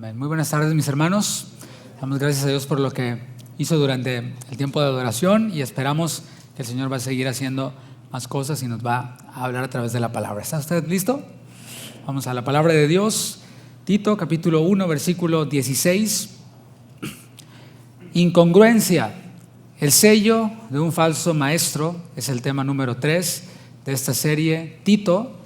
Amén. Muy buenas tardes, mis hermanos. Damos gracias a Dios por lo que hizo durante el tiempo de adoración y esperamos que el Señor va a seguir haciendo más cosas y nos va a hablar a través de la palabra. ¿Está usted listo? Vamos a la palabra de Dios. Tito, capítulo 1, versículo 16. Incongruencia. El sello de un falso maestro es el tema número 3 de esta serie. Tito,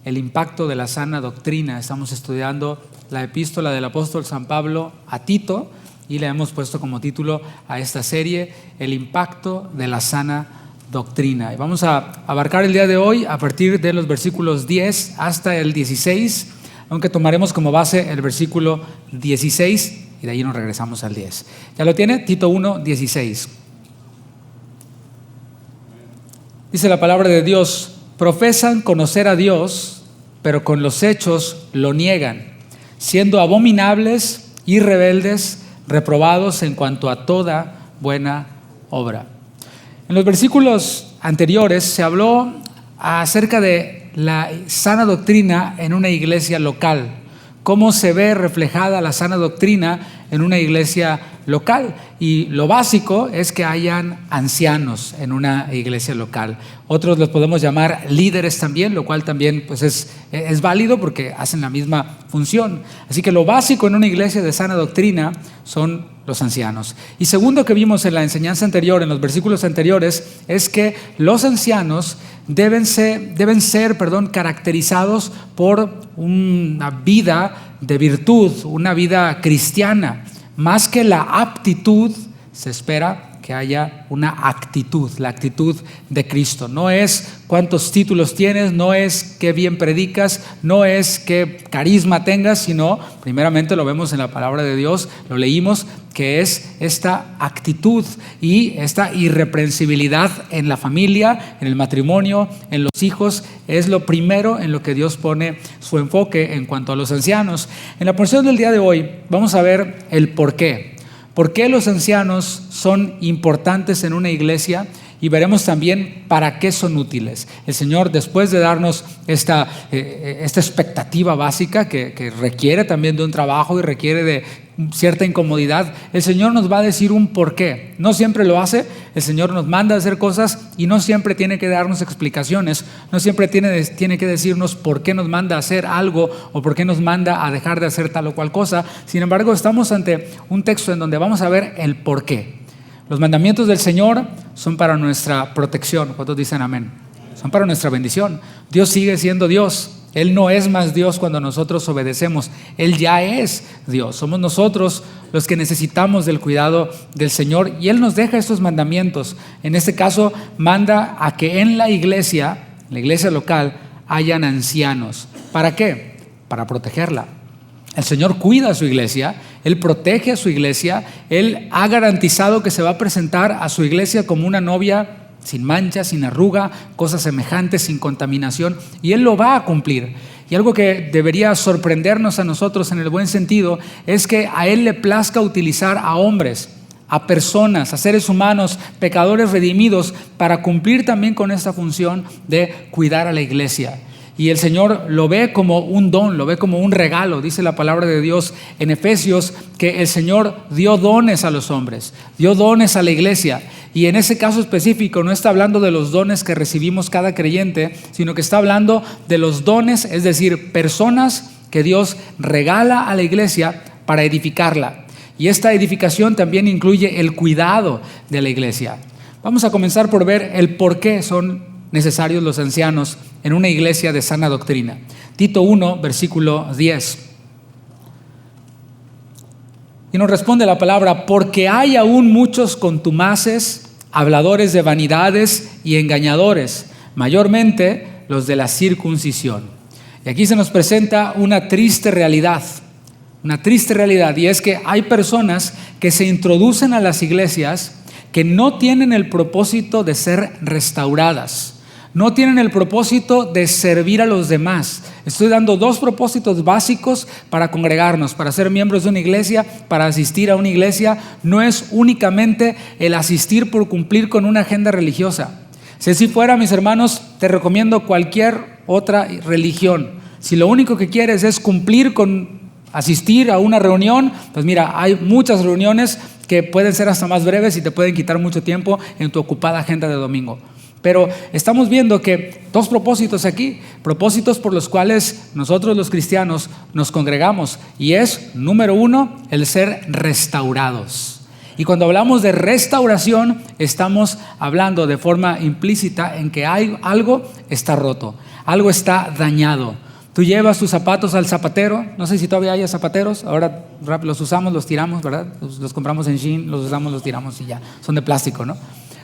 el impacto de la sana doctrina. Estamos estudiando la epístola del apóstol San Pablo a Tito y le hemos puesto como título a esta serie, el impacto de la sana doctrina. Y vamos a abarcar el día de hoy a partir de los versículos 10 hasta el 16, aunque tomaremos como base el versículo 16 y de ahí nos regresamos al 10. ¿Ya lo tiene? Tito 1, 16. Dice la palabra de Dios: profesan conocer a Dios, pero con los hechos lo niegan, siendo abominables y rebeldes, reprobados en cuanto a toda buena obra. En los versículos anteriores se habló acerca de la sana doctrina en una iglesia local, cómo se ve reflejada la sana doctrina en una iglesia local. Y lo básico es que hayan ancianos en una iglesia local. Otros los podemos llamar líderes también, lo cual también pues es válido porque hacen la misma función. Así que lo básico en una iglesia de sana doctrina son los ancianos. Y segundo que vimos en la enseñanza anterior, en los versículos anteriores, es que los ancianos deben ser caracterizados por una vida de virtud, una vida cristiana. Más que la aptitud, se espera que haya una actitud, la actitud de Cristo. No es cuántos títulos tienes, no es qué bien predicas, no es qué carisma tengas, sino primeramente lo vemos en la palabra de Dios, lo leímos, que es esta actitud y esta irreprensibilidad en la familia, en el matrimonio, en los hijos. Es lo primero en lo que Dios pone su enfoque en cuanto a los ancianos. En la porción del día de hoy vamos a ver el por qué. ¿Por qué los ancianos son importantes en una iglesia? Y veremos también para qué son útiles. El Señor, después de darnos esta expectativa básica que requiere también de un trabajo y requiere de cierta incomodidad, el Señor nos va a decir un por qué. No siempre lo hace, el Señor nos manda a hacer cosas y no siempre tiene que darnos explicaciones, no siempre tiene que decirnos por qué nos manda a hacer algo o por qué nos manda a dejar de hacer tal o cual cosa. Sin embargo, estamos ante un texto en donde vamos a ver el por qué. Los mandamientos del Señor son para nuestra protección. ¿Cuántos dicen amén? Son para nuestra bendición. Dios sigue siendo Dios. Él no es más Dios cuando nosotros obedecemos. Él ya es Dios. Somos nosotros los que necesitamos del cuidado del Señor y Él nos deja estos mandamientos. En este caso, manda a que en la iglesia local, hayan ancianos. ¿Para qué? Para protegerla. El Señor cuida a su iglesia, Él protege a su iglesia, Él ha garantizado que se va a presentar a su iglesia como una novia sin mancha, sin arruga, cosas semejantes, sin contaminación, y Él lo va a cumplir. Y algo que debería sorprendernos a nosotros en el buen sentido es que a Él le plazca utilizar a hombres, a personas, a seres humanos, pecadores redimidos, para cumplir también con esta función de cuidar a la iglesia. Y el Señor lo ve como un don, lo ve como un regalo. Dice la palabra de Dios en Efesios que el Señor dio dones a los hombres, dio dones a la iglesia. Y en ese caso específico no está hablando de los dones que recibimos cada creyente, sino que está hablando de los dones, es decir, personas que Dios regala a la iglesia para edificarla. Y esta edificación también incluye el cuidado de la iglesia. Vamos a comenzar por ver el por qué son necesarios los ancianos en una iglesia de sana doctrina. Tito 1, versículo 10. Y nos responde la palabra: porque hay aún muchos contumaces, habladores de vanidades y engañadores, mayormente los de la circuncisión. Y aquí se nos presenta una triste realidad, y es que hay personas que se introducen a las iglesias que no tienen el propósito de ser restauradas, no tienen el propósito de servir a los demás. Estoy dando dos propósitos básicos para congregarnos, para ser miembros de una iglesia, para asistir a una iglesia. No es únicamente el asistir por cumplir con una agenda religiosa. Si así fuera, mis hermanos, te recomiendo cualquier otra religión. Si lo único que quieres es cumplir con asistir a una reunión, pues mira, hay muchas reuniones que pueden ser hasta más breves y te pueden quitar mucho tiempo en tu ocupada agenda de domingo. Pero estamos viendo que dos propósitos aquí, propósitos por los cuales nosotros los cristianos nos congregamos, y es, número uno, el ser restaurados. Y cuando hablamos de restauración, estamos hablando de forma implícita en que algo está roto, algo está dañado. Tú llevas tus zapatos al zapatero, no sé si todavía hay zapateros, ahora los usamos, los tiramos, ¿verdad? Los compramos en Shein, los usamos, los tiramos y ya, son de plástico, ¿no?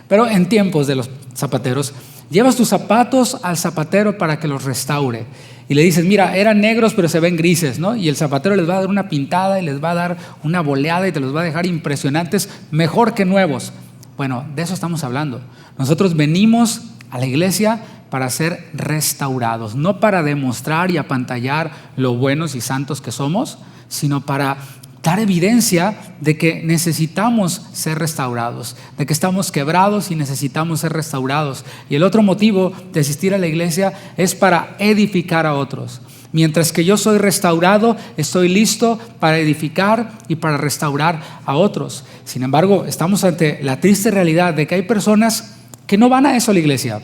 Pero en tiempos de los zapateros, llevas tus zapatos al zapatero para que los restaure. Y le dices, mira, eran negros pero se ven grises, ¿no? Y el zapatero les va a dar una pintada y les va a dar una boleada y te los va a dejar impresionantes, mejor que nuevos. Bueno, de eso estamos hablando. Nosotros venimos a la iglesia para ser restaurados, no para demostrar y apantallar lo buenos y santos que somos, sino para dar evidencia de que necesitamos ser restaurados, de que estamos quebrados y necesitamos ser restaurados. Y el otro motivo de asistir a la iglesia es para edificar a otros. Mientras que yo soy restaurado, estoy listo para edificar y para restaurar a otros. Sin embargo, estamos ante la triste realidad de que hay personas que no van a eso a la iglesia.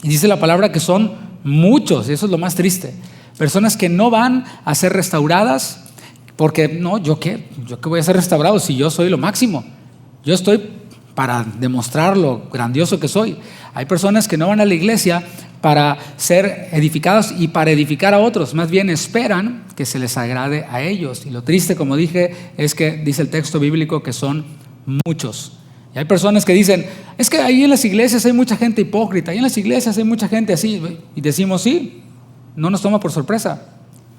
Y dice la palabra que son muchos, y eso es lo más triste. Personas que no van a ser restauradas. Porque no, ¿yo qué voy a ser restaurado si yo soy lo máximo? Yo estoy para demostrar lo grandioso que soy. Hay personas que no van a la iglesia para ser edificados y para edificar a otros, más bien esperan que se les agrade a ellos. Y lo triste, como dije, es que dice el texto bíblico que son muchos. Y hay personas que dicen, es que ahí en las iglesias hay mucha gente hipócrita, ahí en las iglesias hay mucha gente así. Y decimos, sí, no nos toma por sorpresa.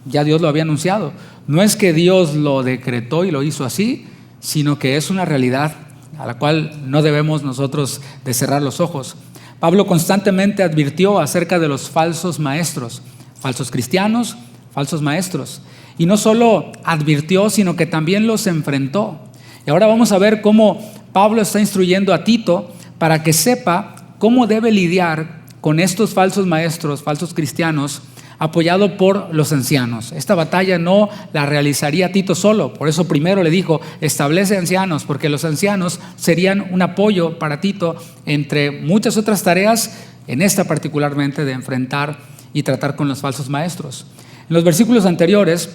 Ya Dios lo había anunciado. No es que Dios lo decretó y lo hizo así, sino que es una realidad a la cual no debemos nosotros de cerrar los ojos. Pablo constantemente advirtió acerca de los falsos maestros, falsos cristianos, falsos maestros. Y no solo advirtió, sino que también los enfrentó. Y ahora vamos a ver cómo Pablo está instruyendo a Tito para que sepa cómo debe lidiar con estos falsos maestros, falsos cristianos, apoyado por los ancianos. Esta batalla no la realizaría Tito solo, por eso primero le dijo, establece ancianos, porque los ancianos serían un apoyo para Tito entre muchas otras tareas, en esta particularmente de enfrentar y tratar con los falsos maestros. En los versículos anteriores,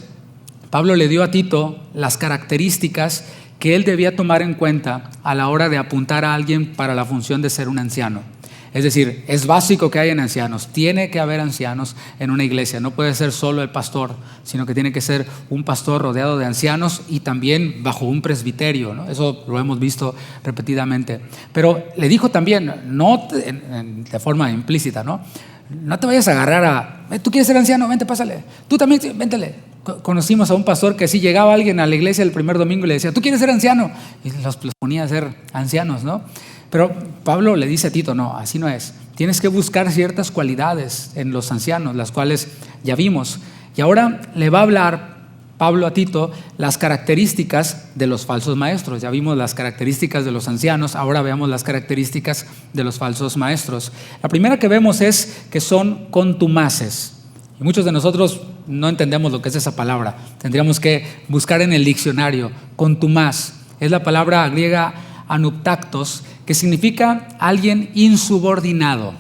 Pablo le dio a Tito las características que él debía tomar en cuenta a la hora de apuntar a alguien para la función de ser un anciano. Es decir, es básico que haya ancianos, tiene que haber ancianos en una iglesia, no puede ser solo el pastor, sino que tiene que ser un pastor rodeado de ancianos y también bajo un presbiterio, ¿no? Eso lo hemos visto repetidamente. Pero le dijo también, no de forma implícita, ¿no? No te vayas a agarrar a, ¿tú quieres ser anciano? Vente, pásale. Tú también, véntele. Conocimos a un pastor que así llegaba alguien a la iglesia el primer domingo y le decía, ¿tú quieres ser anciano? Y los ponía a ser ancianos, ¿no? Pero Pablo le dice a Tito, no, así no es. Tienes que buscar ciertas cualidades en los ancianos, las cuales ya vimos. Y ahora le va a hablar Pablo a Tito las características de los falsos maestros. Ya vimos las características de los ancianos, ahora veamos las características de los falsos maestros. La primera que vemos es que son contumaces. Y muchos de nosotros no entendemos lo que es esa palabra. Tendríamos que buscar en el diccionario. Contumaz es la palabra griega anuptactos, que significa alguien insubordinado,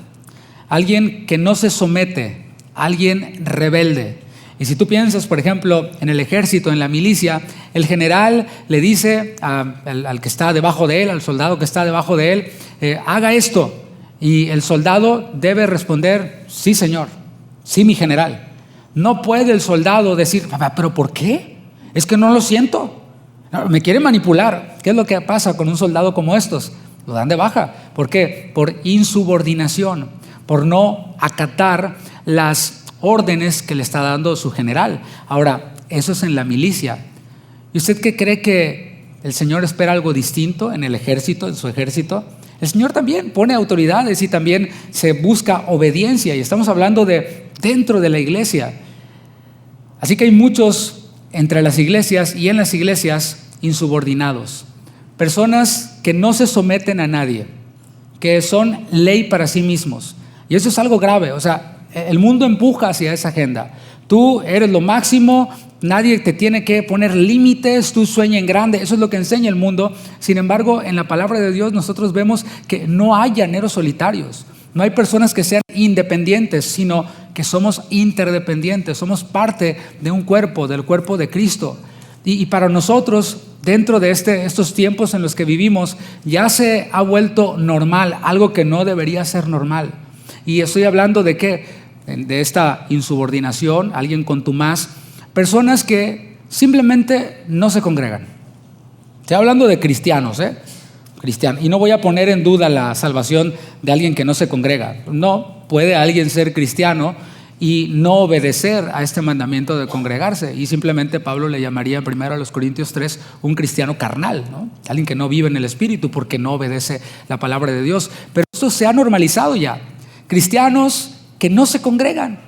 alguien que no se somete, alguien rebelde. Y si tú piensas, por ejemplo, en el ejército, en la milicia, el general le dice al que está debajo de él, al soldado que está debajo de él, haga esto. Y el soldado debe responder, sí, señor, sí, mi general. No puede el soldado decir, ¿pero por qué? Es que no lo siento. Me quiere manipular. ¿Qué es lo que pasa con un soldado como estos? Lo dan de baja. ¿Por qué? Por insubordinación, por no acatar las órdenes que le está dando su general. Ahora, eso es en la milicia. ¿Y usted qué cree que el Señor espera algo distinto en el ejército, en su ejército? El Señor también pone autoridades y también se busca obediencia. Y estamos hablando de dentro de la iglesia. Así que hay muchos entre las iglesias y en las iglesias insubordinados, personas que no se someten a nadie, que son ley para sí mismos, y eso es algo grave. O sea, el mundo empuja hacia esa agenda. Tú eres lo máximo, nadie te tiene que poner límites, tú sueña en grande, eso es lo que enseña el mundo. Sin embargo, en la palabra de Dios nosotros vemos que no hay llaneros solitarios, no hay personas que sean independientes, sino que somos interdependientes, somos parte de un cuerpo, del cuerpo de Cristo. Y para nosotros, dentro de estos tiempos en los que vivimos, ya se ha vuelto normal, algo que no debería ser normal. Y estoy hablando de ¿qué? De esta insubordinación, alguien contumaz, personas que simplemente no se congregan. Estoy hablando de cristianos, cristianos. Y no voy a poner en duda la salvación de alguien que no se congrega. No, puede alguien ser cristiano y no obedecer a este mandamiento de congregarse. Y simplemente Pablo le llamaría primero a los Corintios 3 un cristiano carnal, ¿no? Alguien que no vive en el Espíritu porque no obedece la palabra de Dios. Pero esto se ha normalizado ya. Cristianos que no se congregan,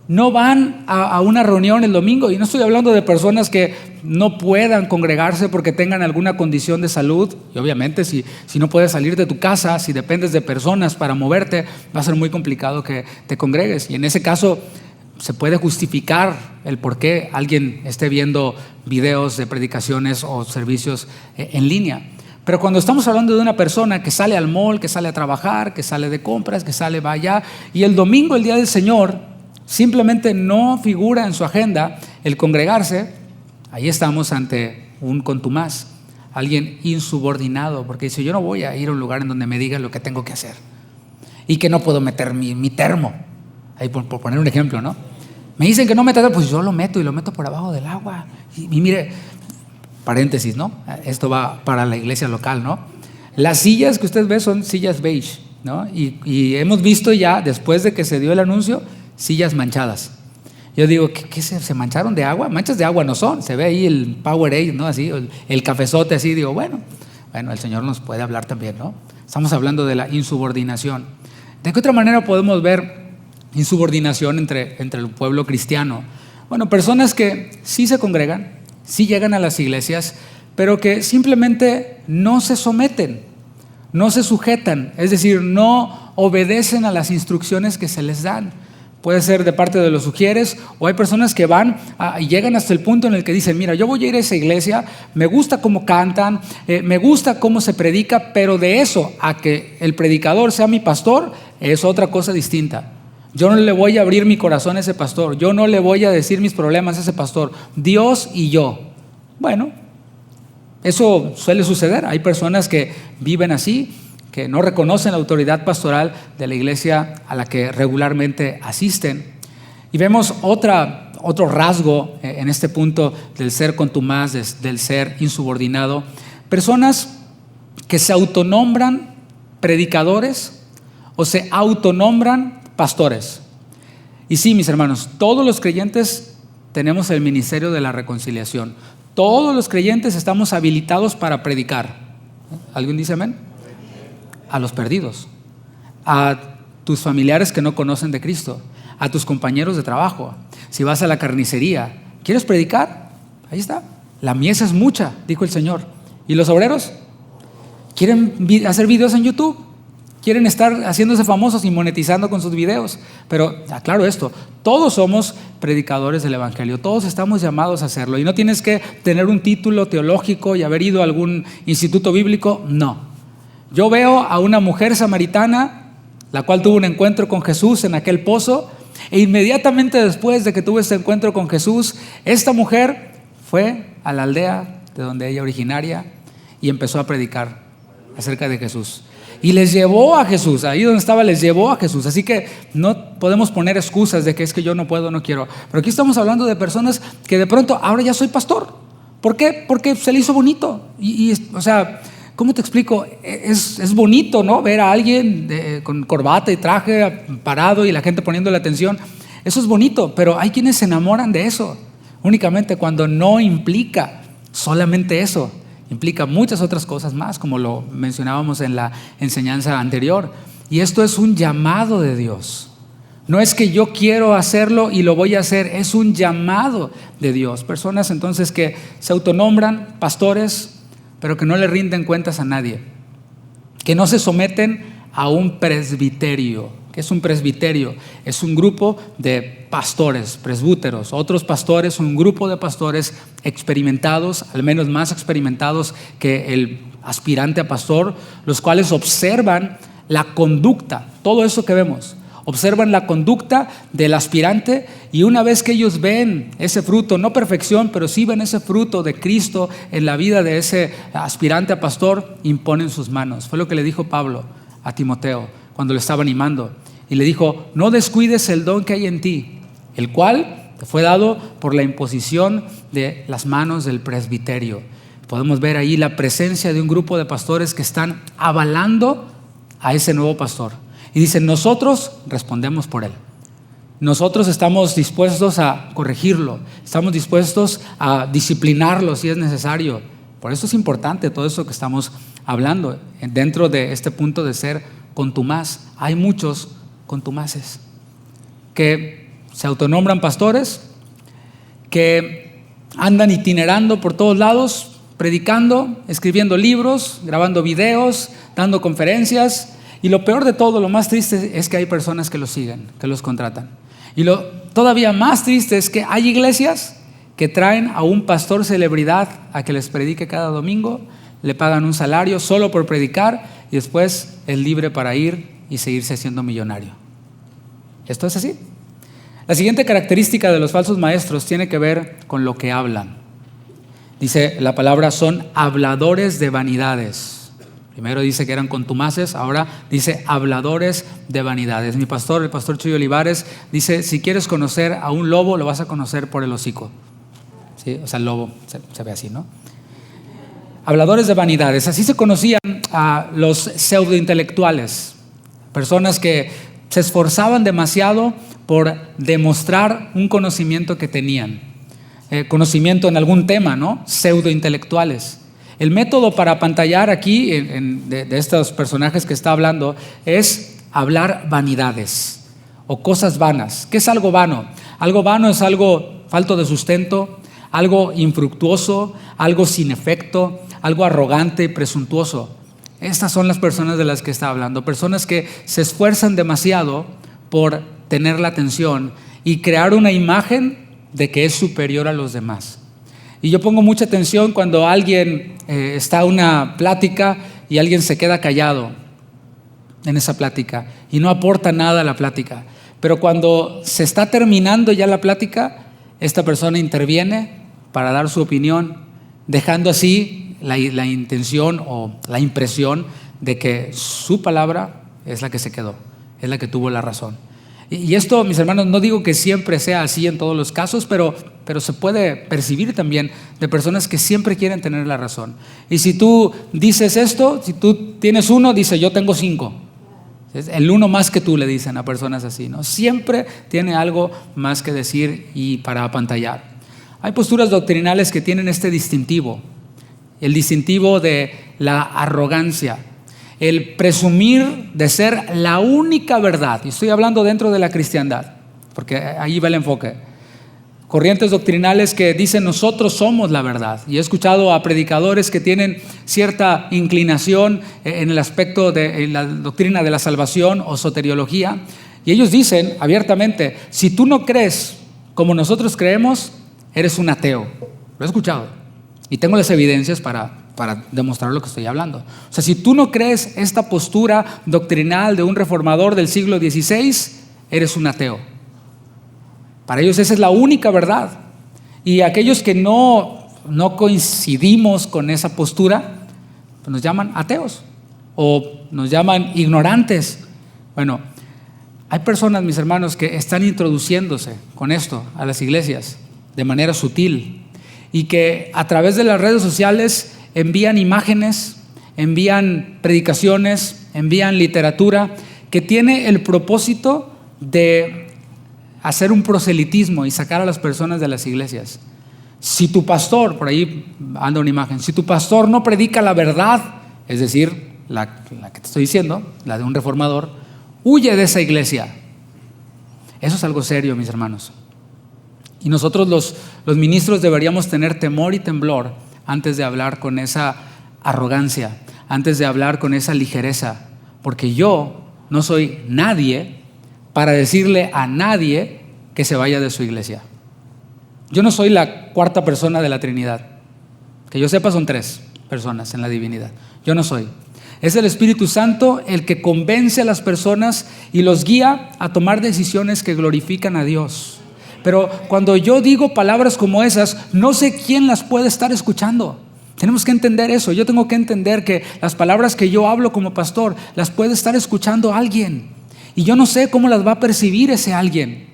no van a una reunión el domingo. Y no estoy hablando de personas que no puedan congregarse porque tengan alguna condición de salud. Y obviamente si no puedes salir de tu casa, si dependes de personas para moverte, va a ser muy complicado que te congregues. Y en ese caso se puede justificar el por qué alguien esté viendo videos de predicaciones o servicios en línea. Pero cuando estamos hablando de una persona que sale al mall, que sale a trabajar, que sale de compras, que sale va allá, y el domingo, el día del Señor, simplemente no figura en su agenda el congregarse, ahí estamos ante un contumaz, alguien insubordinado, porque dice: yo no voy a ir a un lugar en donde me digan lo que tengo que hacer y que no puedo meter mi termo, ahí por poner un ejemplo, ¿no? Me dicen que no meta, pues yo lo meto y lo meto por abajo del agua. Y mire, paréntesis, ¿no? Esto va para la iglesia local, ¿no? Las sillas que usted ve son sillas beige, ¿no? Y hemos visto ya, después de que se dio el anuncio, sillas manchadas. Yo digo, ¿qué se mancharon de agua? Manchas de agua no son, se ve ahí el Powerade, ¿no? Así, el cafezote así. Digo, bueno, el Señor nos puede hablar también, ¿no? Estamos hablando de la insubordinación. ¿De qué otra manera podemos ver insubordinación entre el pueblo cristiano? Bueno, personas que sí se congregan, sí llegan a las iglesias, pero que simplemente no se someten, no se sujetan, es decir, no obedecen a las instrucciones que se les dan. Puede ser de parte de los sugieres, o hay personas que van y llegan hasta el punto en el que dicen: mira, yo voy a ir a esa iglesia, me gusta cómo cantan, me gusta cómo se predica, pero de eso a que el predicador sea mi pastor es otra cosa distinta. Yo no le voy a abrir mi corazón a ese pastor, yo no le voy a decir mis problemas a ese pastor, Dios y yo. Bueno, eso suele suceder. Hay personas que viven así, que no reconocen la autoridad pastoral de la iglesia a la que regularmente asisten. Y vemos otro rasgo en este punto del ser contumaz, del ser insubordinado. Personas que se autonombran predicadores o se autonombran pastores. Y sí, mis hermanos, todos los creyentes tenemos el ministerio de la reconciliación. Todos los creyentes estamos habilitados para predicar. ¿Alguien dice amén? A los perdidos, a tus familiares que no conocen de Cristo, a tus compañeros de trabajo. Si vas a la carnicería, ¿quieres predicar? Ahí está. La mies es mucha, dijo el Señor. ¿Y los obreros? ¿Quieren hacer videos en YouTube? ¿Quieren estar haciéndose famosos y monetizando con sus videos? Pero aclaro esto, todos somos predicadores del Evangelio, todos estamos llamados a hacerlo. Y no tienes que tener un título teológico y haber ido a algún instituto bíblico, no. Yo veo a una mujer samaritana, la cual tuvo un encuentro con Jesús en aquel pozo, e inmediatamente después de que tuvo este encuentro con Jesús, esta mujer fue a la aldea de donde ella originaria y empezó a predicar acerca de Jesús. Y les llevó a Jesús, ahí donde estaba les llevó a Jesús. Así que no podemos poner excusas de que es que yo no puedo, no quiero. Pero aquí estamos hablando de personas que de pronto, ahora ya soy pastor. ¿Por qué? Porque se le hizo bonito. O sea, ¿cómo te explico? Es bonito, ¿no? Ver a alguien con corbata y traje parado y la gente poniéndole atención. Eso es bonito, pero hay quienes se enamoran de eso únicamente cuando no implica solamente eso. Implica muchas otras cosas más, como lo mencionábamos en la enseñanza anterior. Y esto es un llamado de Dios. No es que yo quiero hacerlo y lo voy a hacer, es un llamado de Dios. Personas entonces que se autonombran pastores, pero que no le rinden cuentas a nadie, que no se someten a un presbiterio. ¿Qué es un presbiterio? Es un grupo de pastores, presbúteros, otros pastores, un grupo de pastores experimentados, al menos más experimentados que el aspirante a pastor, los cuales observan la conducta, todo eso que vemos. Observan la conducta del aspirante y una vez que ellos ven ese fruto, no perfección, pero sí ven ese fruto de Cristo en la vida de ese aspirante a pastor, imponen sus manos. Fue lo que le dijo Pablo a Timoteo cuando lo estaba animando. Y le dijo, no descuides el don que hay en ti, el cual te fue dado por la imposición de las manos del presbiterio. Podemos ver ahí la presencia de un grupo de pastores que están avalando a ese nuevo pastor. Y dicen, nosotros respondemos por él. Nosotros estamos dispuestos a corregirlo, estamos dispuestos a disciplinarlo si es necesario. Por eso es importante todo eso que estamos hablando. Dentro de este punto de ser contumaz, hay muchos contumaces que se autonombran pastores, que andan itinerando por todos lados, predicando, escribiendo libros, grabando videos, dando conferencias. Y lo peor de todo, lo más triste es que hay personas que los siguen, que los contratan. Y lo todavía más triste es que hay iglesias que traen a un pastor celebridad a que les predique cada domingo, le pagan un salario solo por predicar y después es libre para ir y seguirse siendo millonario. Esto es así. La siguiente característica de los falsos maestros tiene que ver con lo que hablan. Dice la palabra, son habladores de vanidades. Primero dice que eran contumaces, ahora dice habladores de vanidades. Mi pastor, el pastor Chuy Olivares, dice, si quieres conocer a un lobo, lo vas a conocer por el hocico. ¿Sí? O sea, el lobo se ve así, ¿no? Habladores de vanidades. Así se conocían a los pseudointelectuales, personas que se esforzaban demasiado por demostrar un conocimiento que tenían. Conocimiento en algún tema, ¿no? Pseudointelectuales. El método para apantallar aquí de estos personajes que está hablando es hablar vanidades o cosas vanas. ¿Qué es algo vano? Algo vano es algo falto de sustento, algo infructuoso, algo sin efecto, algo arrogante y presuntuoso. Estas son las personas de las que está hablando, personas que se esfuerzan demasiado por tener la atención y crear una imagen de que es superior a los demás. Y yo pongo mucha atención cuando alguien está en una plática y alguien se queda callado en esa plática y no aporta nada a la plática. Pero cuando se está terminando ya la plática, esta persona interviene para dar su opinión, dejando así la intención o la impresión de que su palabra es la que se quedó, es la que tuvo la razón. Y esto, mis hermanos, no digo que siempre sea así en todos los casos, pero se puede percibir también de personas que siempre quieren tener la razón. Y si tú dices esto, si tú tienes uno, dice yo tengo 5. El uno más que tú, le dicen a personas así, ¿no? Siempre tiene algo más que decir y para apantallar. Hay posturas doctrinales que tienen este distintivo, el distintivo de la arrogancia. El presumir de ser la única verdad, y estoy hablando dentro de la cristiandad, porque ahí va el enfoque. Corrientes doctrinales que dicen nosotros somos la verdad, y he escuchado a predicadores que tienen cierta inclinación en el aspecto de la doctrina de la salvación o soteriología, y ellos dicen abiertamente, si tú no crees como nosotros creemos, eres un ateo. Lo he escuchado, y tengo las evidencias para demostrar lo que estoy hablando. O sea, si tú no crees esta postura doctrinal de un reformador del siglo XVI, eres un ateo. Para ellos esa es la única verdad. Y aquellos que no coincidimos con esa postura, pues nos llaman ateos o nos llaman ignorantes. Bueno, hay personas, mis hermanos, que están introduciéndose con esto a las iglesias de manera sutil y que a través de las redes sociales envían imágenes, envían predicaciones, envían literatura que tiene el propósito de hacer un proselitismo y sacar a las personas de las iglesias. Si tu pastor, por ahí anda una imagen, si tu pastor no predica la verdad, es decir, la que te estoy diciendo, la de un reformador, huye de esa iglesia. Eso es algo serio, mis hermanos. Y nosotros los ministros deberíamos tener temor y temblor antes de hablar con esa arrogancia, antes de hablar con esa ligereza, porque yo no soy nadie para decirle a nadie que se vaya de su iglesia. Yo no soy la cuarta persona de la Trinidad. Que yo sepa, son 3 personas en la divinidad. Yo no soy. Es el Espíritu Santo el que convence a las personas y los guía a tomar decisiones que glorifican a Dios. Pero cuando yo digo palabras como esas, no sé quién las puede estar escuchando. Tenemos que entender eso. Yo tengo que entender que las palabras que yo hablo como pastor las puede estar escuchando alguien. Y yo no sé cómo las va a percibir ese alguien.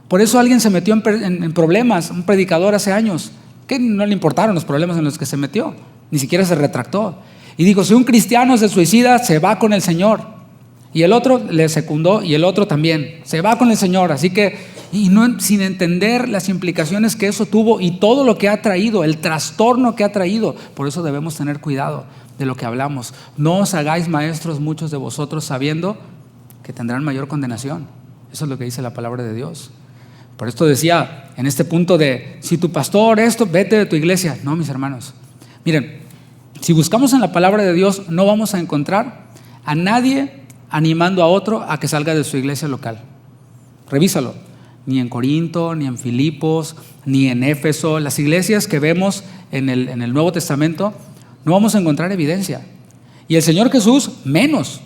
Por eso alguien se metió en problemas, un predicador hace años, que no le importaron los problemas en los que se metió. Ni siquiera se retractó. Y dijo, si un cristiano se suicida, se va con el Señor. Y el otro le secundó y el otro también. Se va con el Señor. Así que, y no, sin entender las implicaciones que eso tuvo y todo lo que ha traído, el trastorno que ha traído. Por eso debemos tener cuidado de lo que hablamos. No os hagáis maestros muchos de vosotros sabiendo que tendrán mayor condenación. Eso es lo que dice la palabra de Dios. Por esto decía en este punto de, si tu pastor esto, vete de tu iglesia. No, mis hermanos. Miren, si buscamos en la palabra de Dios, no vamos a encontrar a nadie animando a otro a que salga de su iglesia local. Revísalo. Ni en Corinto, ni en Filipos, ni en Éfeso. Las iglesias que vemos en el Nuevo Testamento, no vamos a encontrar evidencia. Y el Señor Jesús, menos.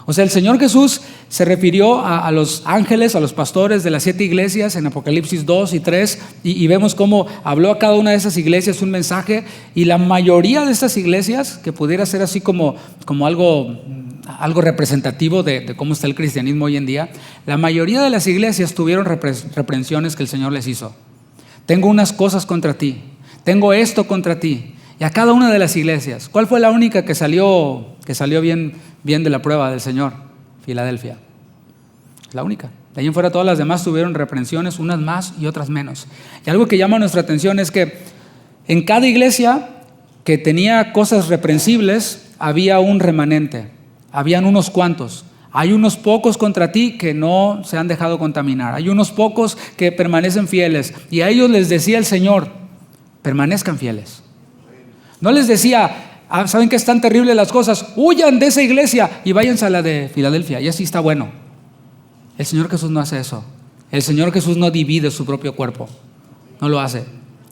O sea, el Señor Jesús se refirió a los ángeles, a los pastores de las 7 iglesias en Apocalipsis 2 y 3 y vemos cómo habló a cada una de esas iglesias un mensaje, y la mayoría de estas iglesias, que pudiera ser así como algo representativo de cómo está el cristianismo hoy en día, la mayoría de las iglesias tuvieron reprensiones que el Señor les hizo. Tengo unas cosas contra ti, tengo esto contra ti. Y a cada una de las iglesias, ¿cuál fue la única que salió bien de la prueba del Señor? Filadelfia. La única. De ahí en fuera todas las demás tuvieron reprensiones, unas más y otras menos. Y algo que llama nuestra atención es que en cada iglesia que tenía cosas reprensibles había un remanente, habían unos cuantos. Hay unos pocos contra ti que no se han dejado contaminar, hay unos pocos que permanecen fieles, y a ellos les decía el Señor, permanezcan fieles. No les decía, ¿saben que están terribles las cosas? Huyan de esa iglesia y váyanse a la de Filadelfia, y así está bueno. El Señor Jesús no hace eso. El Señor Jesús no divide su propio cuerpo, no lo hace.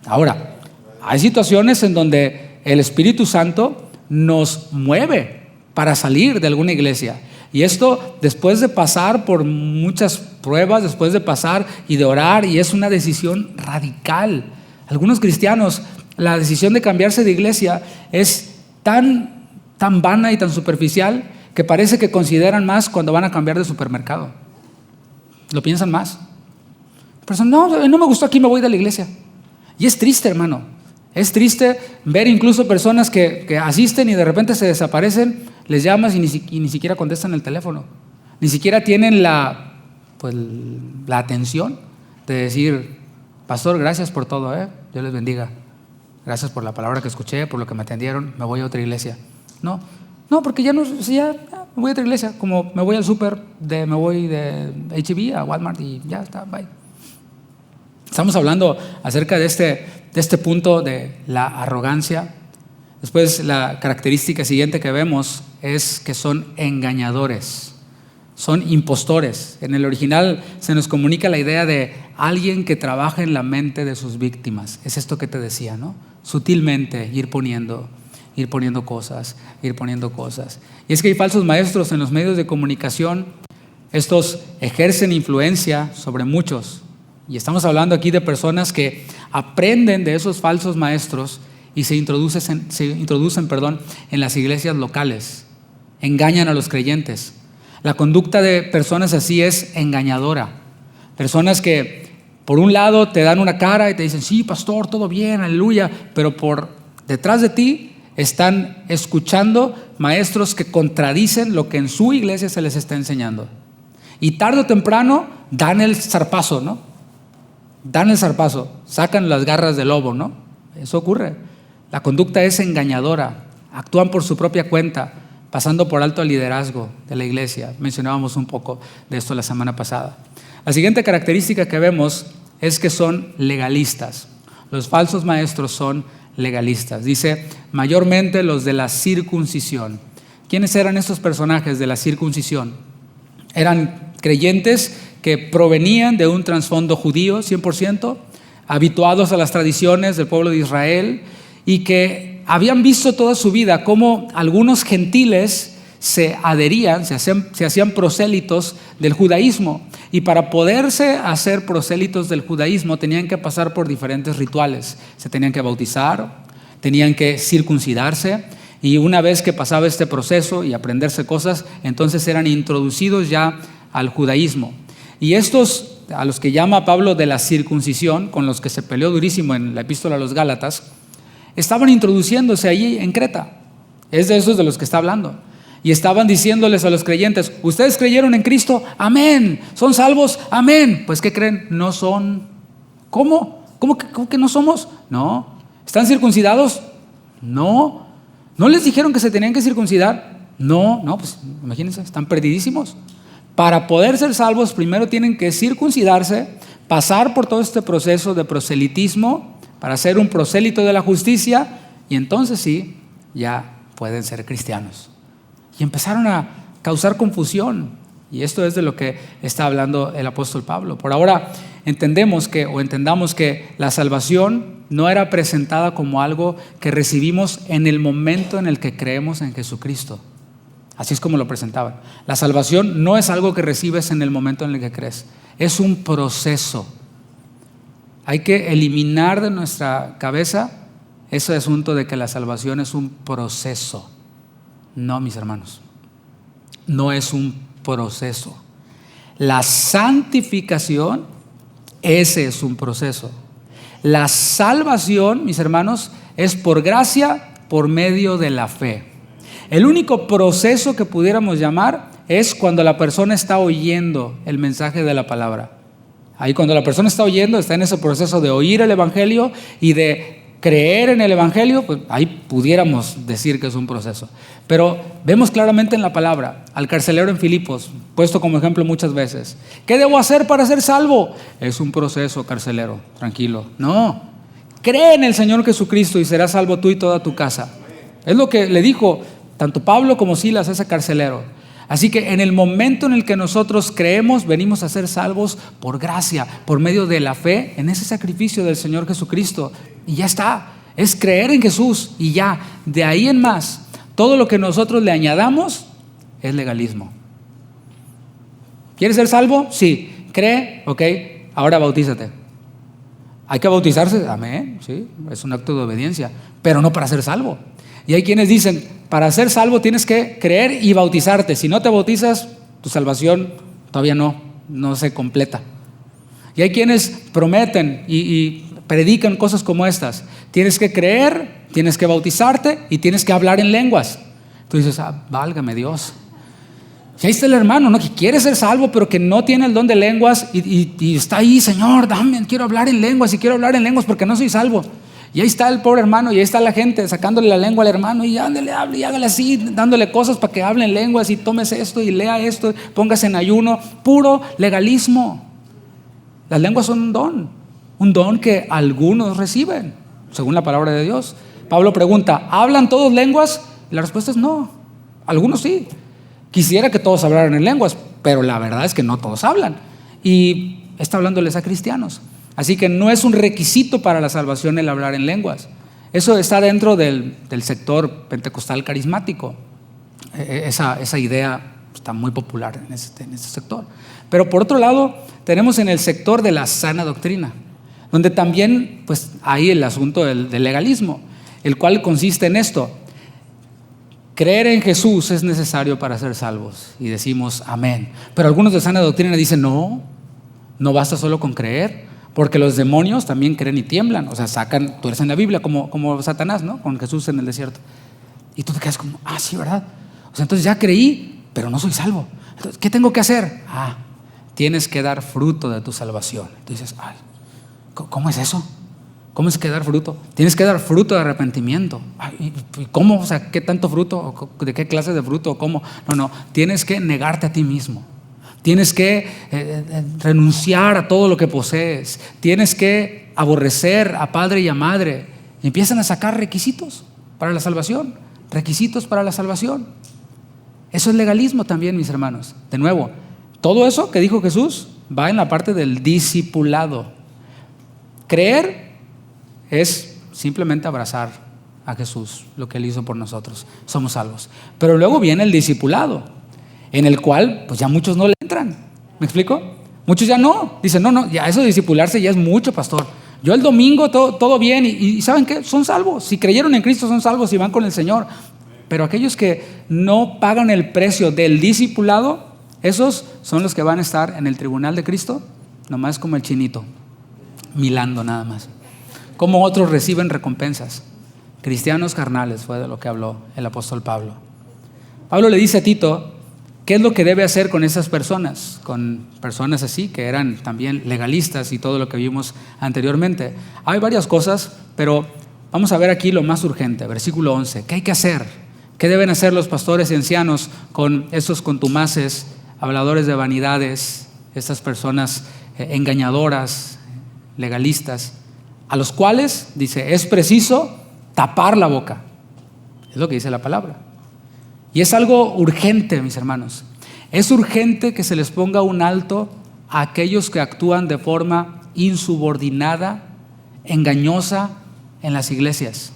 Ahora, hay situaciones en donde el Espíritu Santo nos mueve para salir de alguna iglesia, y esto después de pasar por muchas pruebas, después de pasar y de orar, y es una decisión radical. Algunos cristianos, la decisión de cambiarse de iglesia es tan vana y tan superficial que parece que consideran más cuando van a cambiar de supermercado. Lo piensan más. Pero no me gustó aquí, me voy de la iglesia. Y es triste, hermano. Es triste ver incluso personas que asisten y de repente se desaparecen, les llamas y ni siquiera contestan el teléfono. Ni siquiera tienen la atención de decir, pastor, gracias por todo, Dios les bendiga. Gracias por la palabra que escuché, por lo que me atendieron, me voy a otra iglesia. No, porque ya me voy a otra iglesia, como me voy al súper, me voy de H-E-B a Walmart y ya está, bye. Estamos hablando acerca de este punto de la arrogancia. Después, la característica siguiente que vemos es que son engañadores, son impostores. En el original se nos comunica la idea de alguien que trabaja en la mente de sus víctimas. Es esto que te decía, ¿no? Sutilmente ir poniendo cosas. Y es que hay falsos maestros en los medios de comunicación. Estos ejercen influencia sobre muchos. Y estamos hablando aquí de personas que aprenden de esos falsos maestros y se introducen en las iglesias locales. Engañan a los creyentes. La conducta de personas así es engañadora. Personas que por un lado te dan una cara y te dicen, sí, pastor, todo bien, aleluya, pero por detrás de ti están escuchando maestros que contradicen lo que en su iglesia se les está enseñando. Y tarde o temprano dan el zarpazo, ¿no? Sacan las garras del lobo, ¿no? Eso ocurre. La conducta es engañadora, actúan por su propia cuenta, pasando por alto el liderazgo de la iglesia. Mencionábamos un poco de esto la semana pasada. La siguiente característica que vemos es que son legalistas. Los falsos maestros son legalistas. Dice, mayormente los de la circuncisión. ¿Quiénes eran estos personajes de la circuncisión? Eran creyentes que provenían de un trasfondo judío 100%, habituados a las tradiciones del pueblo de Israel, y que habían visto toda su vida cómo algunos gentiles se adherían, se hacían prosélitos del judaísmo, y para poderse hacer prosélitos del judaísmo tenían que pasar por diferentes rituales. Se tenían que bautizar, tenían que circuncidarse, y una vez que pasaba este proceso y aprenderse cosas, entonces eran introducidos ya al judaísmo. Y estos, a los que llama Pablo de la circuncisión, con los que se peleó durísimo en la epístola a los Gálatas, estaban introduciéndose allí en Creta. Es de esos de los que está hablando. Y estaban diciéndoles a los creyentes: ustedes creyeron en Cristo, amén, son salvos, amén. Pues ¿qué creen? No son. ¿Cómo que no somos? No. ¿Están circuncidados? No. ¿No les dijeron que se tenían que circuncidar? No, pues imagínense, están perdidísimos. Para poder ser salvos, primero tienen que circuncidarse, pasar por todo este proceso de proselitismo para ser un prosélito de la justicia, y entonces sí, ya pueden ser cristianos. Y empezaron a causar confusión, y esto es de lo que está hablando el apóstol Pablo. Por ahora entendamos que la salvación no era presentada como algo que recibimos en el momento en el que creemos en Jesucristo. Así es como lo presentaban. La salvación no es algo que recibes en el momento en el que crees, es un proceso. Hay que eliminar de nuestra cabeza ese asunto de que la salvación es un proceso. No, mis hermanos, no es un proceso. La santificación, ese es un proceso. La salvación, mis hermanos, es por gracia, por medio de la fe. El único proceso que pudiéramos llamar es cuando la persona está oyendo el mensaje de la palabra. Ahí cuando la persona está oyendo, está en ese proceso de oír el evangelio y de creer en el evangelio, pues ahí pudiéramos decir que es un proceso. Pero vemos claramente en la palabra al carcelero en Filipos, puesto como ejemplo muchas veces. ¿Qué debo hacer para ser salvo? Es un proceso, carcelero, tranquilo. No, cree en el Señor Jesucristo y serás salvo tú y toda tu casa. Es lo que le dijo tanto Pablo como Silas a ese carcelero. Así que en el momento en el que nosotros creemos, venimos a ser salvos por gracia, por medio de la fe en ese sacrificio del Señor Jesucristo. Y ya está, es creer en Jesús y ya. De ahí en más, todo lo que nosotros le añadamos es legalismo. ¿Quieres ser salvo? Sí. ¿Cree? Ok, ahora bautízate. ¿Hay que bautizarse? Amén, sí, es un acto de obediencia, pero no para ser salvo. Y hay quienes dicen: para ser salvo tienes que creer y bautizarte. Si no te bautizas, tu salvación todavía no se completa. Y hay quienes prometen y predican cosas como estas: tienes que creer, tienes que bautizarte y tienes que hablar en lenguas. Tú dices: válgame Dios. Y ahí está el hermano, ¿no?, que quiere ser salvo, pero que no tiene el don de lenguas y está ahí: Señor, dame, quiero hablar en lenguas, y quiero hablar en lenguas porque no soy salvo. Y ahí está el pobre hermano, y ahí está la gente sacándole la lengua al hermano, y ándale, hable y hágale así, dándole cosas para que hable en lenguas, y tómese esto y lea esto, póngase en ayuno. Puro legalismo. Las lenguas son un don que algunos reciben, según la palabra de Dios. Pablo pregunta: ¿hablan todos lenguas? Y la respuesta es no, algunos sí. Quisiera que todos hablaran en lenguas, pero la verdad es que no todos hablan. Y está hablándoles a cristianos. Así que no es un requisito para la salvación el hablar en lenguas. Eso está dentro del sector pentecostal carismático. Esa idea está muy popular en ese sector. Pero por otro lado, tenemos en el sector de la sana doctrina, donde también pues, hay el asunto del legalismo, el cual consiste en esto: creer en Jesús es necesario para ser salvos. Y decimos amén. Pero algunos de sana doctrina dicen: no basta solo con creer, porque los demonios también creen y tiemblan. O sea, tú eres en la Biblia como Satanás, ¿no?, con Jesús en el desierto. Y tú te quedas como: sí, ¿verdad? O sea, entonces ya creí, pero no soy salvo. Entonces, ¿qué tengo que hacer? Tienes que dar fruto de tu salvación. Tú dices: ¿cómo es eso? ¿Cómo es que dar fruto? Tienes que dar fruto de arrepentimiento. ¿Y cómo? O sea, ¿qué tanto fruto? ¿De qué clase de fruto? ¿Cómo? No, tienes que negarte a ti mismo. Tienes que renunciar a todo lo que posees. Tienes que aborrecer a padre y a madre. Y empiezan a sacar requisitos para la salvación. Requisitos para la salvación. Eso es legalismo también, mis hermanos. De nuevo, todo eso que dijo Jesús va en la parte del discipulado. Creer es simplemente abrazar a Jesús, lo que Él hizo por nosotros. Somos salvos. Pero luego viene el discipulado, en el cual pues ya muchos no le entran. ¿Me explico? Muchos ya no. Dicen, no, ya eso de discipularse ya es mucho, pastor. Yo el domingo todo bien y ¿saben qué? Son salvos. Si creyeron en Cristo son salvos y van con el Señor. Pero aquellos que no pagan el precio del discipulado, esos son los que van a estar en el tribunal de Cristo, nomás como el chinito, milando nada más. Como otros reciben recompensas. Cristianos carnales fue de lo que habló el apóstol Pablo. Pablo le dice a Tito, ¿qué es lo que debe hacer con esas personas? Con personas así, que eran también legalistas y todo lo que vimos anteriormente. Hay varias cosas, pero vamos a ver aquí lo más urgente, versículo 11. ¿Qué hay que hacer? ¿Qué deben hacer los pastores y ancianos con estos contumaces, habladores de vanidades, estas personas engañadoras, legalistas, a los cuales, dice, es preciso tapar la boca? Es lo que dice la palabra. Y es algo urgente, mis hermanos. Es urgente que se les ponga un alto a aquellos que actúan de forma insubordinada, engañosa en las iglesias.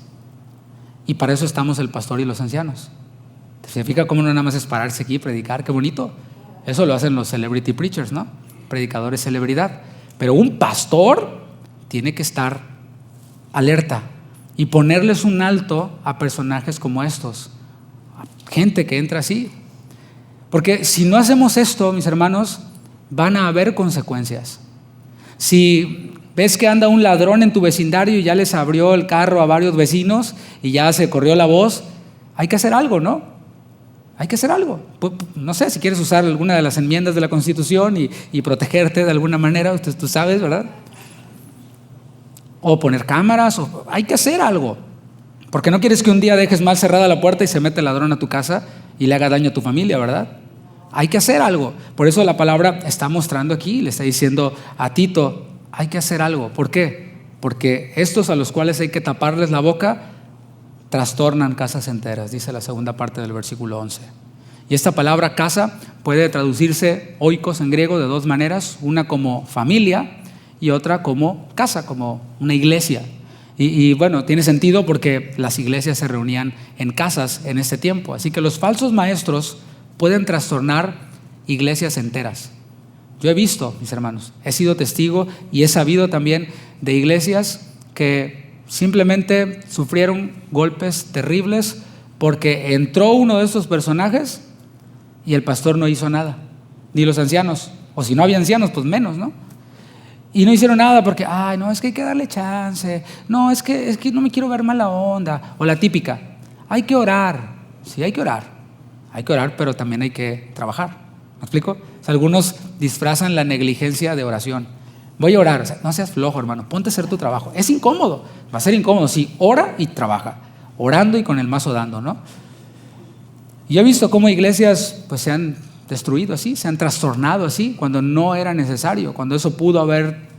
Y para eso estamos el pastor y los ancianos. ¿Se fija cómo no nada más es pararse aquí y predicar? ¡Qué bonito! Eso lo hacen los celebrity preachers, ¿no? Predicadores celebridad. Pero un pastor tiene que estar alerta y ponerles un alto a personajes como estos. Gente que entra así. Porque si no hacemos esto, mis hermanos, van a haber consecuencias. Si ves que anda un ladrón en tu vecindario y ya les abrió el carro a varios vecinos y ya se corrió la voz, hay que hacer algo, ¿no? Hay que hacer algo. No sé, si quieres usar alguna de las enmiendas de la Constitución y protegerte de alguna manera, tú sabes, ¿verdad? O poner cámaras, hay que hacer algo. Porque no quieres que un día dejes mal cerrada la puerta y se mete el ladrón a tu casa y le haga daño a tu familia, ¿verdad? Hay que hacer algo. Por eso la palabra está mostrando aquí, le está diciendo a Tito, hay que hacer algo. ¿Por qué? Porque estos a los cuales hay que taparles la boca trastornan casas enteras, dice la segunda parte del versículo 11. Y esta palabra casa puede traducirse oikos en griego de dos maneras, una como familia y otra como casa, como una iglesia. Y bueno, tiene sentido porque las iglesias se reunían en casas en ese tiempo. Así que los falsos maestros pueden trastornar iglesias enteras. Yo he visto, mis hermanos, he sido testigo y he sabido también de iglesias que simplemente sufrieron golpes terribles porque entró uno de estos personajes y el pastor no hizo nada, ni los ancianos, o si no había ancianos, pues menos, ¿no? Y no hicieron nada porque, no, es que hay que darle chance, no, es que no me quiero ver mala onda, o la típica, hay que orar. Sí, hay que orar, pero también hay que trabajar. ¿Me explico? O sea, algunos disfrazan la negligencia de oración. Voy a orar, o sea, no seas flojo, hermano, ponte a hacer tu trabajo. Es incómodo, va a ser incómodo, sí, ora y trabaja, orando y con el mazo dando, ¿no? Y he visto cómo iglesias pues se han destruido así, se han trastornado así, cuando no era necesario, cuando eso se pudo haber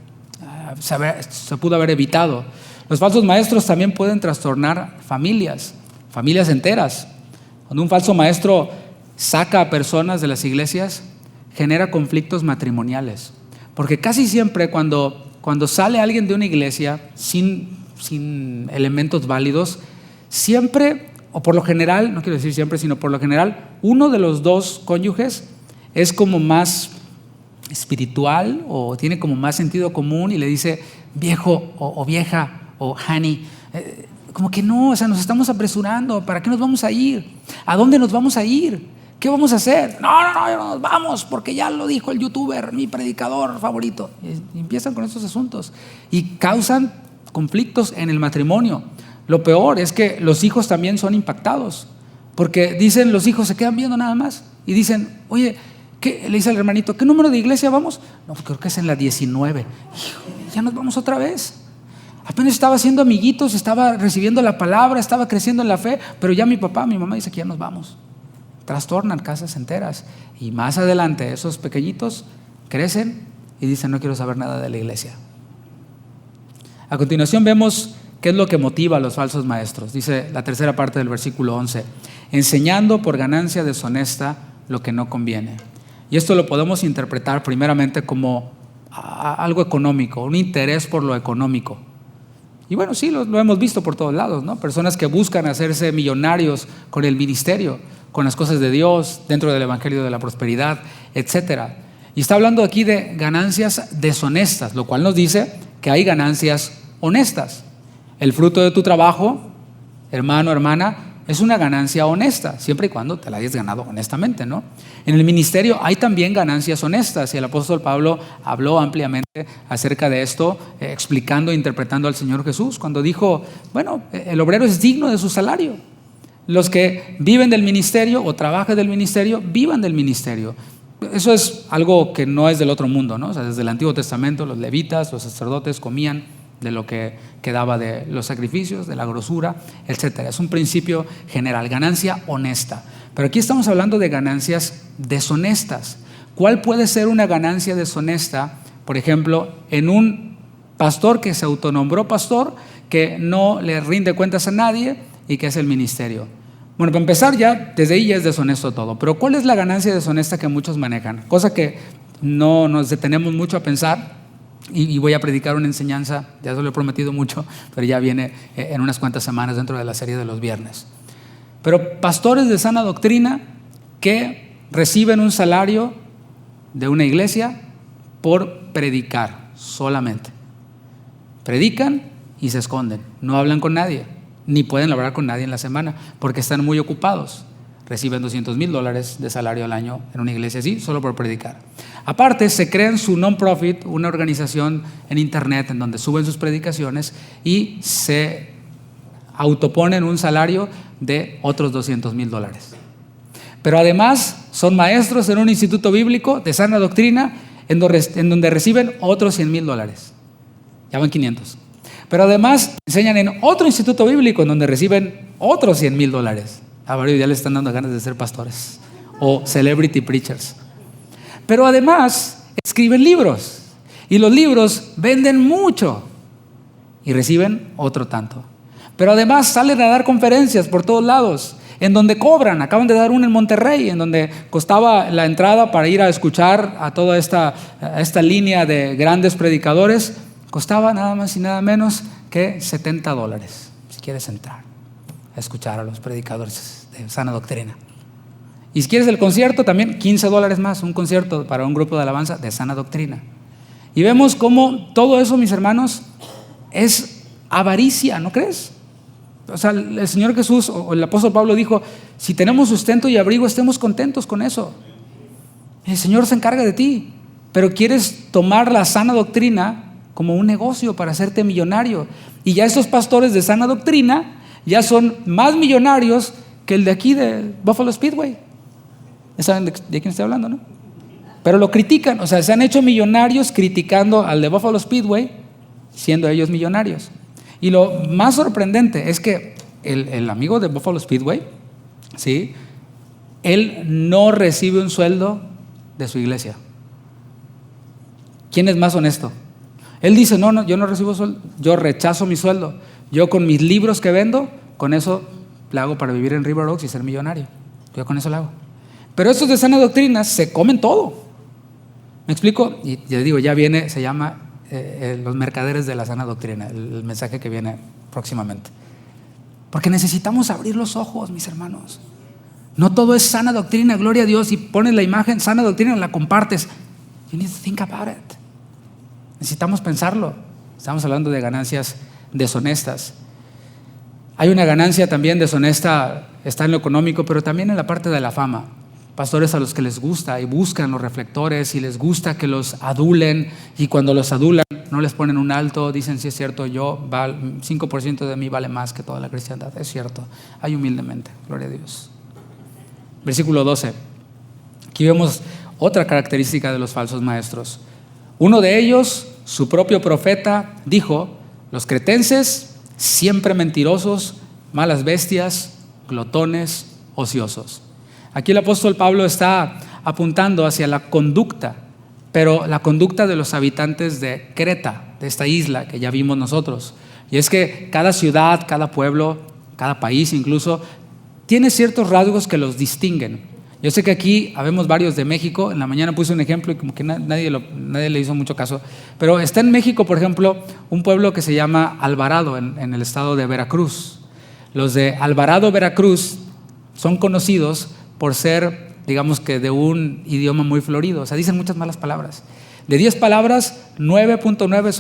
evitado. Los falsos maestros también pueden trastornar familias enteras. Cuando un falso maestro saca a personas de las iglesias, genera conflictos matrimoniales. Porque casi siempre cuando sale alguien de una iglesia sin elementos válidos, siempre, o por lo general, no quiero decir siempre, sino por lo general, uno de los dos cónyuges es como más espiritual o tiene como más sentido común y le dice viejo o vieja o honey, como que no, o sea, nos estamos apresurando, ¿para qué nos vamos a ir? ¿A dónde nos vamos a ir? ¿Qué vamos a hacer? No, nos vamos porque ya lo dijo el youtuber, mi predicador favorito. Y empiezan con estos asuntos y causan conflictos en el matrimonio. Lo peor es que los hijos también son impactados, porque dicen los hijos, se quedan viendo nada más y dicen, oye, ¿qué? Le dice al hermanito, ¿qué número de iglesia vamos? No, creo que es en la 19. Hijo, ya nos vamos otra vez. Apenas estaba haciendo amiguitos, estaba recibiendo la palabra, estaba creciendo en la fe, pero ya mi papá, mi mamá dice que ya nos vamos. Trastornan casas enteras y más adelante esos pequeñitos crecen y dicen, no quiero saber nada de la iglesia. A continuación vemos qué es lo que motiva a los falsos maestros. Dice la tercera parte del versículo 11, enseñando por ganancia deshonesta lo que no conviene. Y esto lo podemos interpretar primeramente como algo económico, un interés por lo económico. Y bueno, sí, lo hemos visto por todos lados, ¿no? Personas que buscan hacerse millonarios con el ministerio, con las cosas de Dios, dentro del evangelio de la prosperidad, etcétera. Y está hablando aquí de ganancias deshonestas, lo cual nos dice que hay ganancias honestas. El fruto de tu trabajo, hermano, hermana, es una ganancia honesta, siempre y cuando te la hayas ganado honestamente, ¿no? En el ministerio hay también ganancias honestas, y el apóstol Pablo habló ampliamente acerca de esto, explicando e interpretando al Señor Jesús, cuando dijo, bueno, el obrero es digno de su salario. Los que viven del ministerio o trabajan del ministerio, vivan del ministerio. Eso es algo que no es del otro mundo, ¿no? O sea, desde el Antiguo Testamento los levitas, los sacerdotes comían de lo que quedaba de los sacrificios, de la grosura, etcétera. Es un principio general, ganancia honesta. Pero aquí estamos hablando de ganancias deshonestas. ¿Cuál puede ser una ganancia deshonesta? Por ejemplo, en un pastor que se autonombró pastor, que no le rinde cuentas a nadie y que es el ministerio. Bueno, para empezar ya, desde ahí ya es deshonesto todo. Pero ¿cuál es la ganancia deshonesta que muchos manejan? Cosa que no nos detenemos mucho a pensar. Y voy a predicar una enseñanza, ya se lo he prometido mucho, pero ya viene en unas cuantas semanas dentro de la serie de los viernes. Pero pastores de sana doctrina que reciben un salario de una iglesia por predicar solamente. Predican y se esconden, no hablan con nadie, ni pueden hablar con nadie en la semana porque están muy ocupados. Reciben $200,000 de salario al año en una iglesia así, solo por predicar. Aparte, se crean su non-profit, una organización en internet en donde suben sus predicaciones y se autoponen un salario de otros $200,000. Pero además son maestros en un instituto bíblico de sana doctrina en donde reciben otros $100,000. Ya van 500. Pero además enseñan en otro instituto bíblico en donde reciben otros $100,000. A varios ya les están dando ganas de ser pastores o celebrity preachers. Pero además escriben libros y los libros venden mucho y reciben otro tanto. Pero además salen a dar conferencias por todos lados en donde cobran. Acaban de dar una en Monterrey en donde costaba la entrada para ir a escuchar a toda esta línea de grandes predicadores. Costaba nada más y nada menos que $70 si quieres entrar a escuchar a los predicadores de sana doctrina. Y si quieres el concierto, también $15 más, un concierto para un grupo de alabanza de sana doctrina. Y vemos cómo todo eso, mis hermanos, es avaricia, ¿no crees? O sea, el Señor Jesús o el apóstol Pablo dijo, si tenemos sustento y abrigo, estemos contentos con eso. El Señor se encarga de ti, pero quieres tomar la sana doctrina como un negocio para hacerte millonario. Y ya estos pastores de sana doctrina ya son más millonarios que el de aquí de Buffalo Speedway. ¿Saben de quién estoy hablando, no? Pero lo critican, o sea, se han hecho millonarios criticando al de Buffalo Speedway, siendo ellos millonarios. Y lo más sorprendente es que el amigo de Buffalo Speedway, ¿sí? Él no recibe un sueldo de su iglesia. ¿Quién es más honesto? Él dice, no, yo no recibo sueldo, yo rechazo mi sueldo. Yo con mis libros que vendo, con eso le hago para vivir en River Oaks y ser millonario. Yo con eso lo hago. Pero estos de sana doctrina se comen todo. ¿Me explico? Y ya digo, ya viene, se llama los mercaderes de la sana doctrina, el mensaje que viene próximamente. Porque necesitamos abrir los ojos, mis hermanos. No todo es sana doctrina, gloria a Dios, y pones la imagen sana doctrina, la compartes. You need to think about it. Necesitamos pensarlo. Estamos hablando de ganancias deshonestas. Hay una ganancia también deshonesta, está en lo económico, pero también en la parte de la fama. Pastores a los que les gusta y buscan los reflectores y les gusta que los adulen, y cuando los adulan no les ponen un alto, dicen, sí es cierto, 5% de mí vale más que toda la cristiandad. Es cierto, hay humildemente, gloria a Dios. Versículo 12. Aquí vemos otra característica de los falsos maestros. Uno de ellos, su propio profeta, dijo, los cretenses siempre mentirosos, malas bestias, glotones, ociosos. Aquí el apóstol Pablo está apuntando hacia la conducta, pero la conducta de los habitantes de Creta, de esta isla que ya vimos nosotros. Y es que cada ciudad, cada pueblo, cada país incluso, tiene ciertos rasgos que los distinguen. Yo sé que aquí habemos varios de México. En la mañana puse un ejemplo y como que nadie le hizo mucho caso. Pero está en México, por ejemplo, un pueblo que se llama Alvarado, en el estado de Veracruz. Los de Alvarado, Veracruz, son conocidos por ser, digamos que de un idioma muy florido. O sea, dicen muchas malas palabras. De 10 palabras, 9.9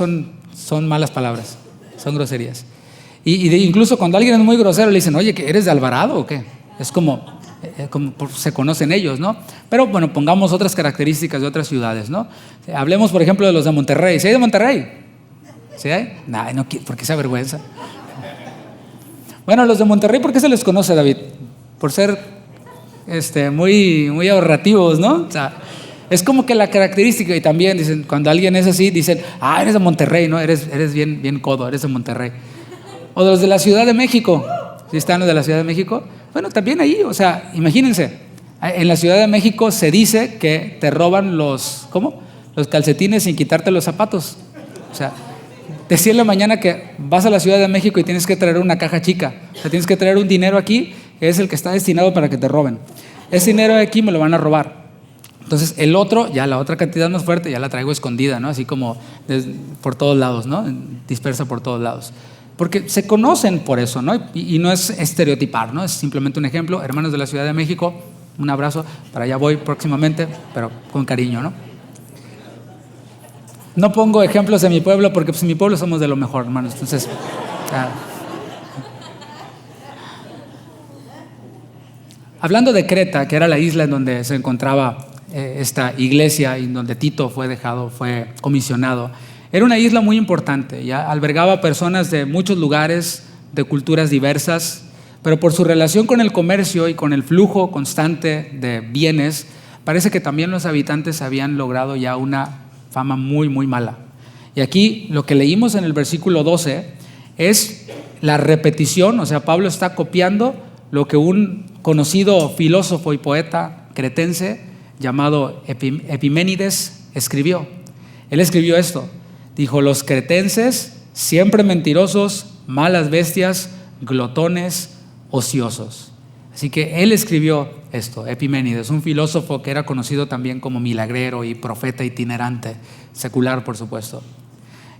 son malas palabras, son groserías. Incluso cuando alguien es muy grosero le dicen, oye, ¿que eres de Alvarado o qué? Es como se conocen ellos, ¿no? Pero bueno, pongamos otras características de otras ciudades, ¿no? Hablemos, por ejemplo, de los de Monterrey. ¿Sí hay de Monterrey? ¿Sí hay? No, porque se avergüenza. Bueno, los de Monterrey, ¿por qué se les conoce, David? Por ser muy, muy ahorrativos, ¿no? O sea, es como que la característica. Y también dicen, cuando alguien es así, dicen, eres de Monterrey, ¿no? Eres bien, bien codo, eres de Monterrey. O de los de la Ciudad de México. ¿Sí están los de la Ciudad de México? Bueno, también ahí, o sea, imagínense, en la Ciudad de México se dice que te roban los calcetines sin quitarte los zapatos. O sea, decía en la mañana que vas a la Ciudad de México y tienes que traer una caja chica. O sea, tienes que traer un dinero aquí que es el que está destinado para que te roben. Ese dinero de aquí me lo van a robar. Entonces el otro, ya la otra cantidad más fuerte, ya la traigo escondida, ¿no? Así como por todos lados, ¿no? Dispersa por todos lados. Porque se conocen por eso, ¿no? Y no es estereotipar, ¿no? Es simplemente un ejemplo. Hermanos de la Ciudad de México, un abrazo. Para allá voy próximamente, pero con cariño, ¿no? No pongo ejemplos de mi pueblo porque pues en mi pueblo somos de lo mejor, hermanos. Entonces, hablando de Creta, que era la isla en donde se encontraba esta iglesia y donde Tito fue comisionado, era una isla muy importante, ya albergaba personas de muchos lugares, de culturas diversas, pero por su relación con el comercio y con el flujo constante de bienes, parece que también los habitantes habían logrado ya una fama muy, muy mala. Y aquí lo que leímos en el versículo 12 es la repetición, o sea, Pablo está copiando lo que un conocido filósofo y poeta cretense llamado Epiménides escribió. Él escribió esto. Dijo, los cretenses, siempre mentirosos, malas bestias, glotones, ociosos. Así que él escribió esto, Epiménides, un filósofo que era conocido también como milagrero y profeta itinerante, secular por supuesto.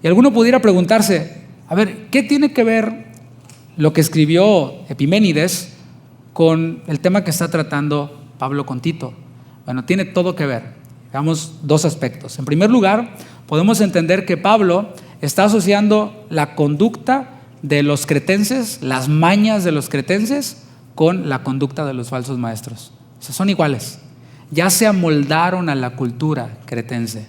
Y alguno pudiera preguntarse, a ver, ¿qué tiene que ver lo que escribió Epiménides con el tema que está tratando Pablo con Tito? Bueno, tiene todo que ver. Veamos dos aspectos. En primer lugar, podemos entender que Pablo está asociando la conducta de los cretenses, las mañas de los cretenses, con la conducta de los falsos maestros. O sea, son iguales. Ya se amoldaron a la cultura cretense.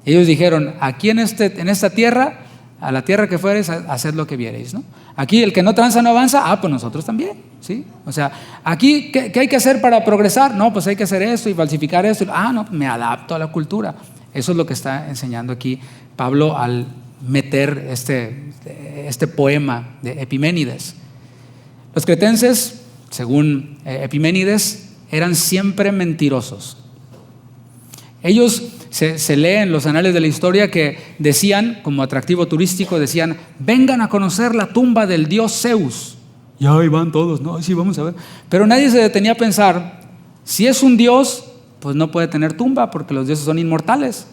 Ellos dijeron, aquí en esta tierra, a la tierra que fueres, haced lo que viereis, ¿no? Aquí el que no tranza no avanza, pues nosotros también, ¿sí? O sea, aquí, ¿qué hay que hacer para progresar? No, pues hay que hacer esto y falsificar esto. No, me adapto a la cultura. Eso es lo que está enseñando aquí Pablo al meter este poema de Epiménides. Los cretenses, según Epiménides, eran siempre mentirosos. Ellos se lee en los anales de la historia que decían, como atractivo turístico, decían, vengan a conocer la tumba del dios Zeus. Y ahí van todos, ¿no? Sí, vamos a ver. Pero nadie se detenía a pensar, si es un dios, pues no puede tener tumba porque los dioses son inmortales.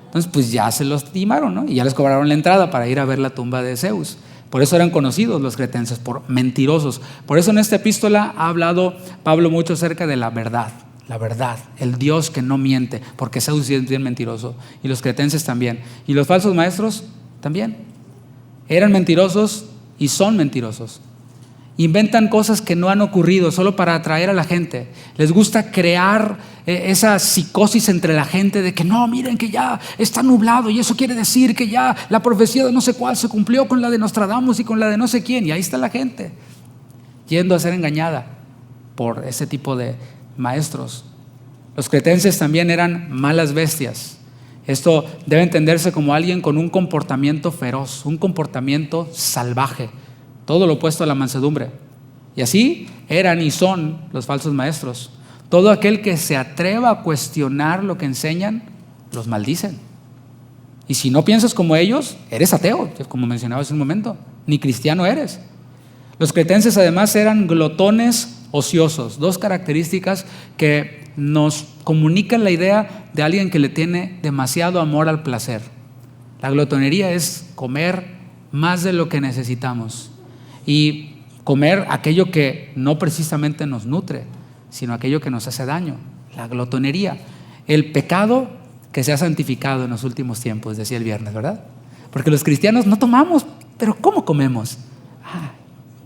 Entonces, pues ya se los timaron, ¿no? Y ya les cobraron la entrada para ir a ver la tumba de Zeus. Por eso eran conocidos los cretenses, por mentirosos. Por eso en esta epístola ha hablado Pablo mucho acerca de la verdad, el Dios que no miente, porque Zeus es bien mentiroso, y los cretenses también. Y los falsos maestros también. Eran mentirosos y son mentirosos. Inventan cosas que no han ocurrido solo para atraer a la gente. Les gusta crear esa psicosis entre la gente de que no, miren que ya está nublado y eso quiere decir que ya la profecía de no sé cuál se cumplió con la de Nostradamus y con la de no sé quién. Y ahí está la gente yendo a ser engañada por ese tipo de maestros. Los cretenses también eran malas bestias. Esto debe entenderse como alguien con un comportamiento feroz, un comportamiento salvaje. Todo lo opuesto a la mansedumbre. Y así eran y son los falsos maestros. Todo aquel que se atreva a cuestionar lo que enseñan, los maldicen. Y si no piensas como ellos, eres ateo, como mencionaba hace un momento. Ni cristiano eres. Los cretenses además eran glotones ociosos. Dos características que nos comunican la idea de alguien que le tiene demasiado amor al placer. La glotonería es comer más de lo que necesitamos y comer aquello que no precisamente nos nutre, sino aquello que nos hace daño. La glotonería, el pecado que se ha santificado en los últimos tiempos, decía el viernes, ¿verdad? Porque los cristianos no tomamos, pero ¿cómo comemos?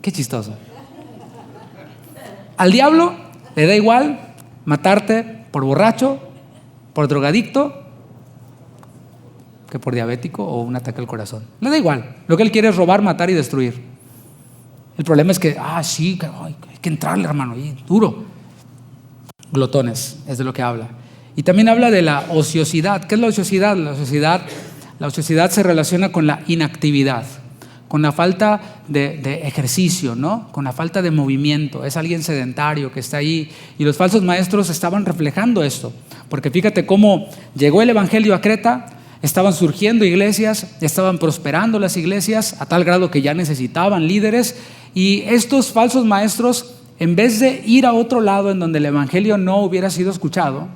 Qué chistoso. Al diablo le da igual matarte por borracho, por drogadicto, que por diabético o un ataque al corazón. Le da igual. Lo que él quiere es robar, matar y destruir. El problema es que, sí, hay que entrarle, hermano, y duro. Glotones, es de lo que habla. Y también habla de la ociosidad. ¿Qué es la ociosidad? La ociosidad se relaciona con la inactividad, con la falta de ejercicio, ¿no? Con la falta de movimiento. Es alguien sedentario que está ahí. Y los falsos maestros estaban reflejando esto. Porque fíjate cómo llegó el evangelio a Creta, estaban surgiendo iglesias, estaban prosperando las iglesias a tal grado que ya necesitaban líderes. Y estos falsos maestros, en vez de ir a otro lado en donde el evangelio no hubiera sido escuchado,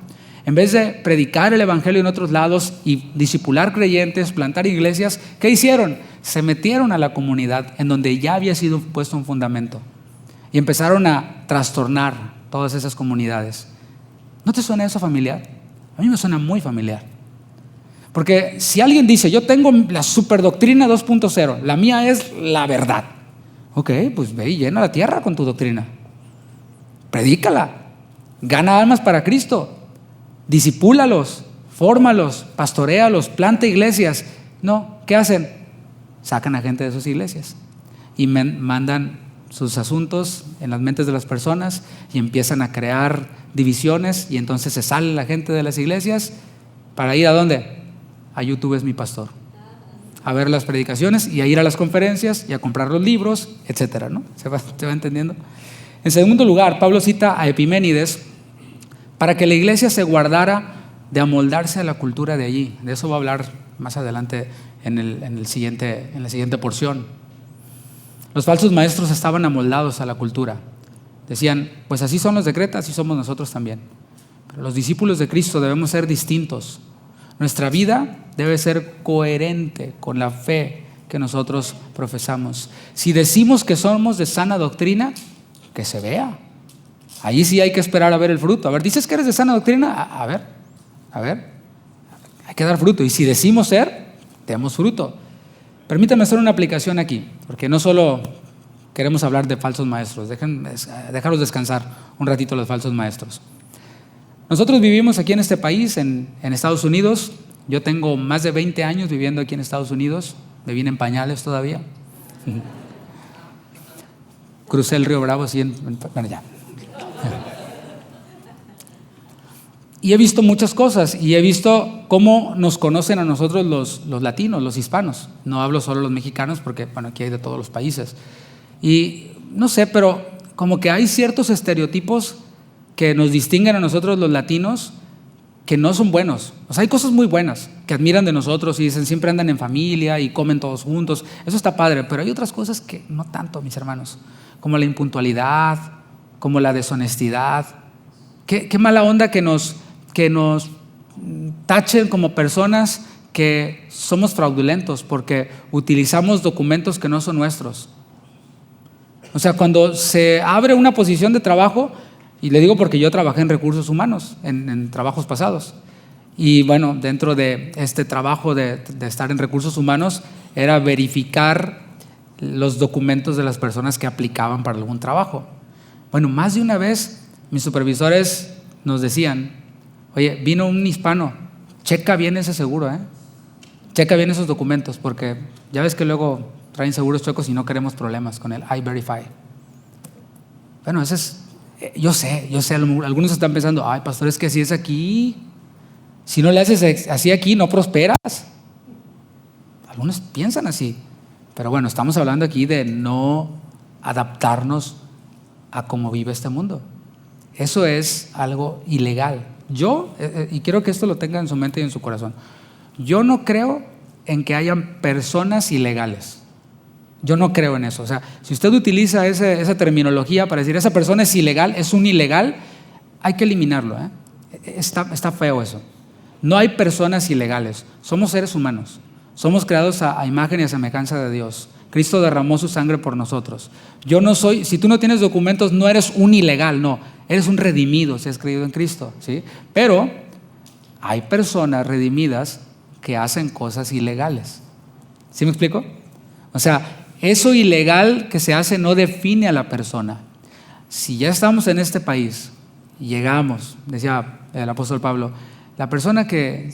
en vez de predicar el evangelio en otros lados y discipular creyentes, plantar iglesias, ¿qué hicieron? Se metieron a la comunidad en donde ya había sido puesto un fundamento y empezaron a trastornar todas esas comunidades. ¿No te suena eso familiar? A mí me suena muy familiar. Porque si alguien dice, yo tengo la superdoctrina 2.0, la mía es la verdad. Ok, pues ve y llena la tierra con tu doctrina. Predícala. Gana almas para Cristo. Discipúlalos, fórmalos, pastoréalos, planta iglesias. No, ¿qué hacen? Sacan a gente de sus iglesias y mandan sus asuntos en las mentes de las personas y empiezan a crear divisiones, y entonces se sale la gente de las iglesias para ir ¿a dónde? A YouTube es mi pastor, a ver las predicaciones y a ir a las conferencias y a comprar los libros, etcétera, ¿no? ¿Se va entendiendo? En segundo lugar, Pablo cita a Epiménides para que la iglesia se guardara de amoldarse a la cultura de allí. De eso va a hablar más adelante en la siguiente porción. Los falsos maestros estaban amoldados a la cultura. Decían, pues así son los de Creta, así somos nosotros también. Pero los discípulos de Cristo debemos ser distintos. Nuestra vida debe ser coherente con la fe que nosotros profesamos. Si decimos que somos de sana doctrina, que se vea. Ahí sí hay que esperar a ver el fruto. A ver, ¿dices que eres de sana doctrina? A ver, hay que dar fruto. Y si decimos ser, demos fruto. Permítame hacer una aplicación aquí, porque no solo queremos hablar de falsos maestros. Déjalos descansar un ratito los falsos maestros. Nosotros vivimos aquí en este país, en Estados Unidos. Yo tengo más de 20 años viviendo aquí en Estados Unidos. Me vine en pañales todavía. Crucé el río Bravo así bueno, ya. Y he visto muchas cosas, y he visto cómo nos conocen a nosotros los latinos, los hispanos. No hablo solo los mexicanos porque, bueno, aquí hay de todos los países. Y no sé, pero como que hay ciertos estereotipos que nos distinguen a nosotros los latinos que no son buenos. O sea, hay cosas muy buenas que admiran de nosotros y dicen siempre andan en familia y comen todos juntos. Eso está padre, pero hay otras cosas que no tanto, mis hermanos, como la impuntualidad, como la deshonestidad. Qué mala onda que nos tachen como personas que somos fraudulentos porque utilizamos documentos que no son nuestros. O sea, cuando se abre una posición de trabajo, y le digo porque yo trabajé en recursos humanos, en trabajos pasados, y bueno, dentro de este trabajo de estar en recursos humanos era verificar los documentos de las personas que aplicaban para algún trabajo. Bueno, más de una vez mis supervisores nos decían, oye, vino un hispano, checa bien ese seguro, checa bien esos documentos, porque ya ves que luego traen seguros chuecos y no queremos problemas con el I-Verify. Bueno, ese es, yo sé, algunos están pensando, ay, pastor, es que así es aquí, si no le haces así aquí no prosperas. Algunos piensan así, pero bueno, estamos hablando aquí de no adaptarnos a cómo vive este mundo. Eso es algo ilegal. Yo, y quiero que esto lo tenga en su mente y en su corazón, yo no creo en que hayan personas ilegales. Yo no creo en eso. O sea, si usted utiliza esa terminología para decir esa persona es ilegal, es un ilegal, hay que eliminarlo, Está feo eso. No hay personas ilegales, somos seres humanos, somos creados a imagen y a semejanza de Dios. Cristo derramó su sangre por nosotros. Yo no soy, si tú no tienes documentos, no eres un ilegal, no, eres un redimido si has creído en Cristo, ¿sí? Pero hay personas redimidas que hacen cosas ilegales. ¿Sí me explico? O sea, eso ilegal que se hace no define a la persona. Si ya estamos en este país, llegamos, decía el apóstol Pablo, la persona que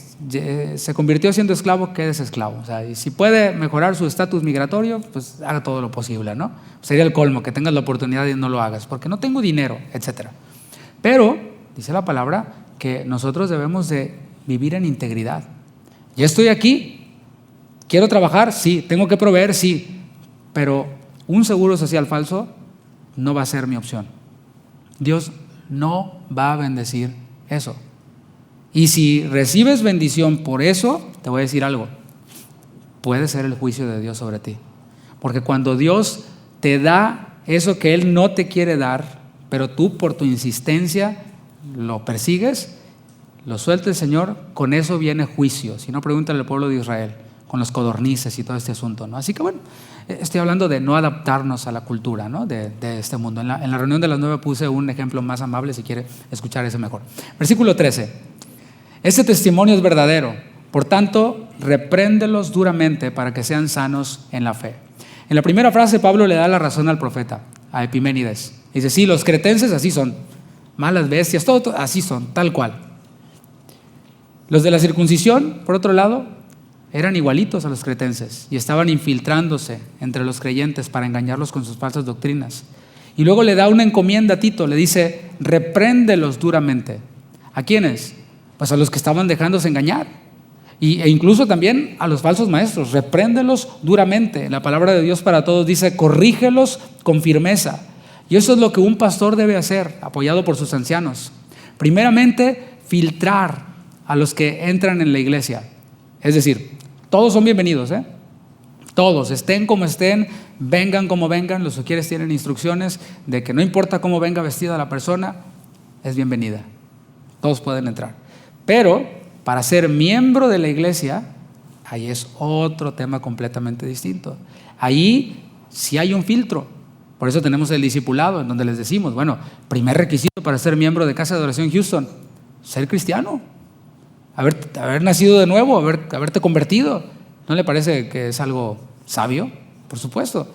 se convirtió siendo esclavo, quédese esclavo. O sea, y si puede mejorar su estatus migratorio, pues haga todo lo posible, ¿no? Sería el colmo que tengas la oportunidad y no lo hagas, porque no tengo dinero, etc. Pero, dice la palabra, que nosotros debemos de vivir en integridad. Ya estoy aquí, quiero trabajar, sí, tengo que proveer, sí, pero un seguro social falso no va a ser mi opción. Dios no va a bendecir eso. Y si recibes bendición por eso, te voy a decir algo, puede ser el juicio de Dios sobre ti. Porque cuando Dios te da eso que Él no te quiere dar, pero tú por tu insistencia lo persigues, lo suelta el Señor, con eso viene juicio. Si no, pregúntale al pueblo de Israel, con los codornices y todo este asunto, ¿no? Así que bueno, estoy hablando de no adaptarnos a la cultura, ¿no? de este mundo. En la reunión de las 9 puse un ejemplo más amable, si quiere escuchar ese mejor. Versículo 13. Este testimonio es verdadero, por tanto, repréndelos duramente para que sean sanos en la fe. En la primera frase, Pablo le da la razón al profeta, a Epiménides. Dice, sí, los cretenses así son, malas bestias, todo así son, tal cual. Los de la circuncisión, por otro lado, eran igualitos a los cretenses y estaban infiltrándose entre los creyentes para engañarlos con sus falsas doctrinas. Y luego le da una encomienda a Tito, le dice, repréndelos duramente. ¿A quiénes? Pues a los que estaban dejándose engañar e incluso también a los falsos maestros. Repréndelos duramente. La palabra de Dios para todos dice, corrígelos con firmeza. Y eso es lo que un pastor debe hacer, apoyado por sus ancianos. Primeramente, filtrar a los que entran en la iglesia. Es decir, todos son bienvenidos, todos, estén como estén, vengan como vengan. Los uquieres tienen instrucciones de que no importa cómo venga vestida la persona, es bienvenida. Todos pueden entrar. Pero para ser miembro de la iglesia, ahí es otro tema completamente distinto. Ahí sí hay un filtro. Por eso tenemos el discipulado, en donde les decimos, bueno, primer requisito para ser miembro de Casa de Adoración Houston, ser cristiano, haber nacido de nuevo, haberte convertido. ¿No le parece que es algo sabio? Por supuesto,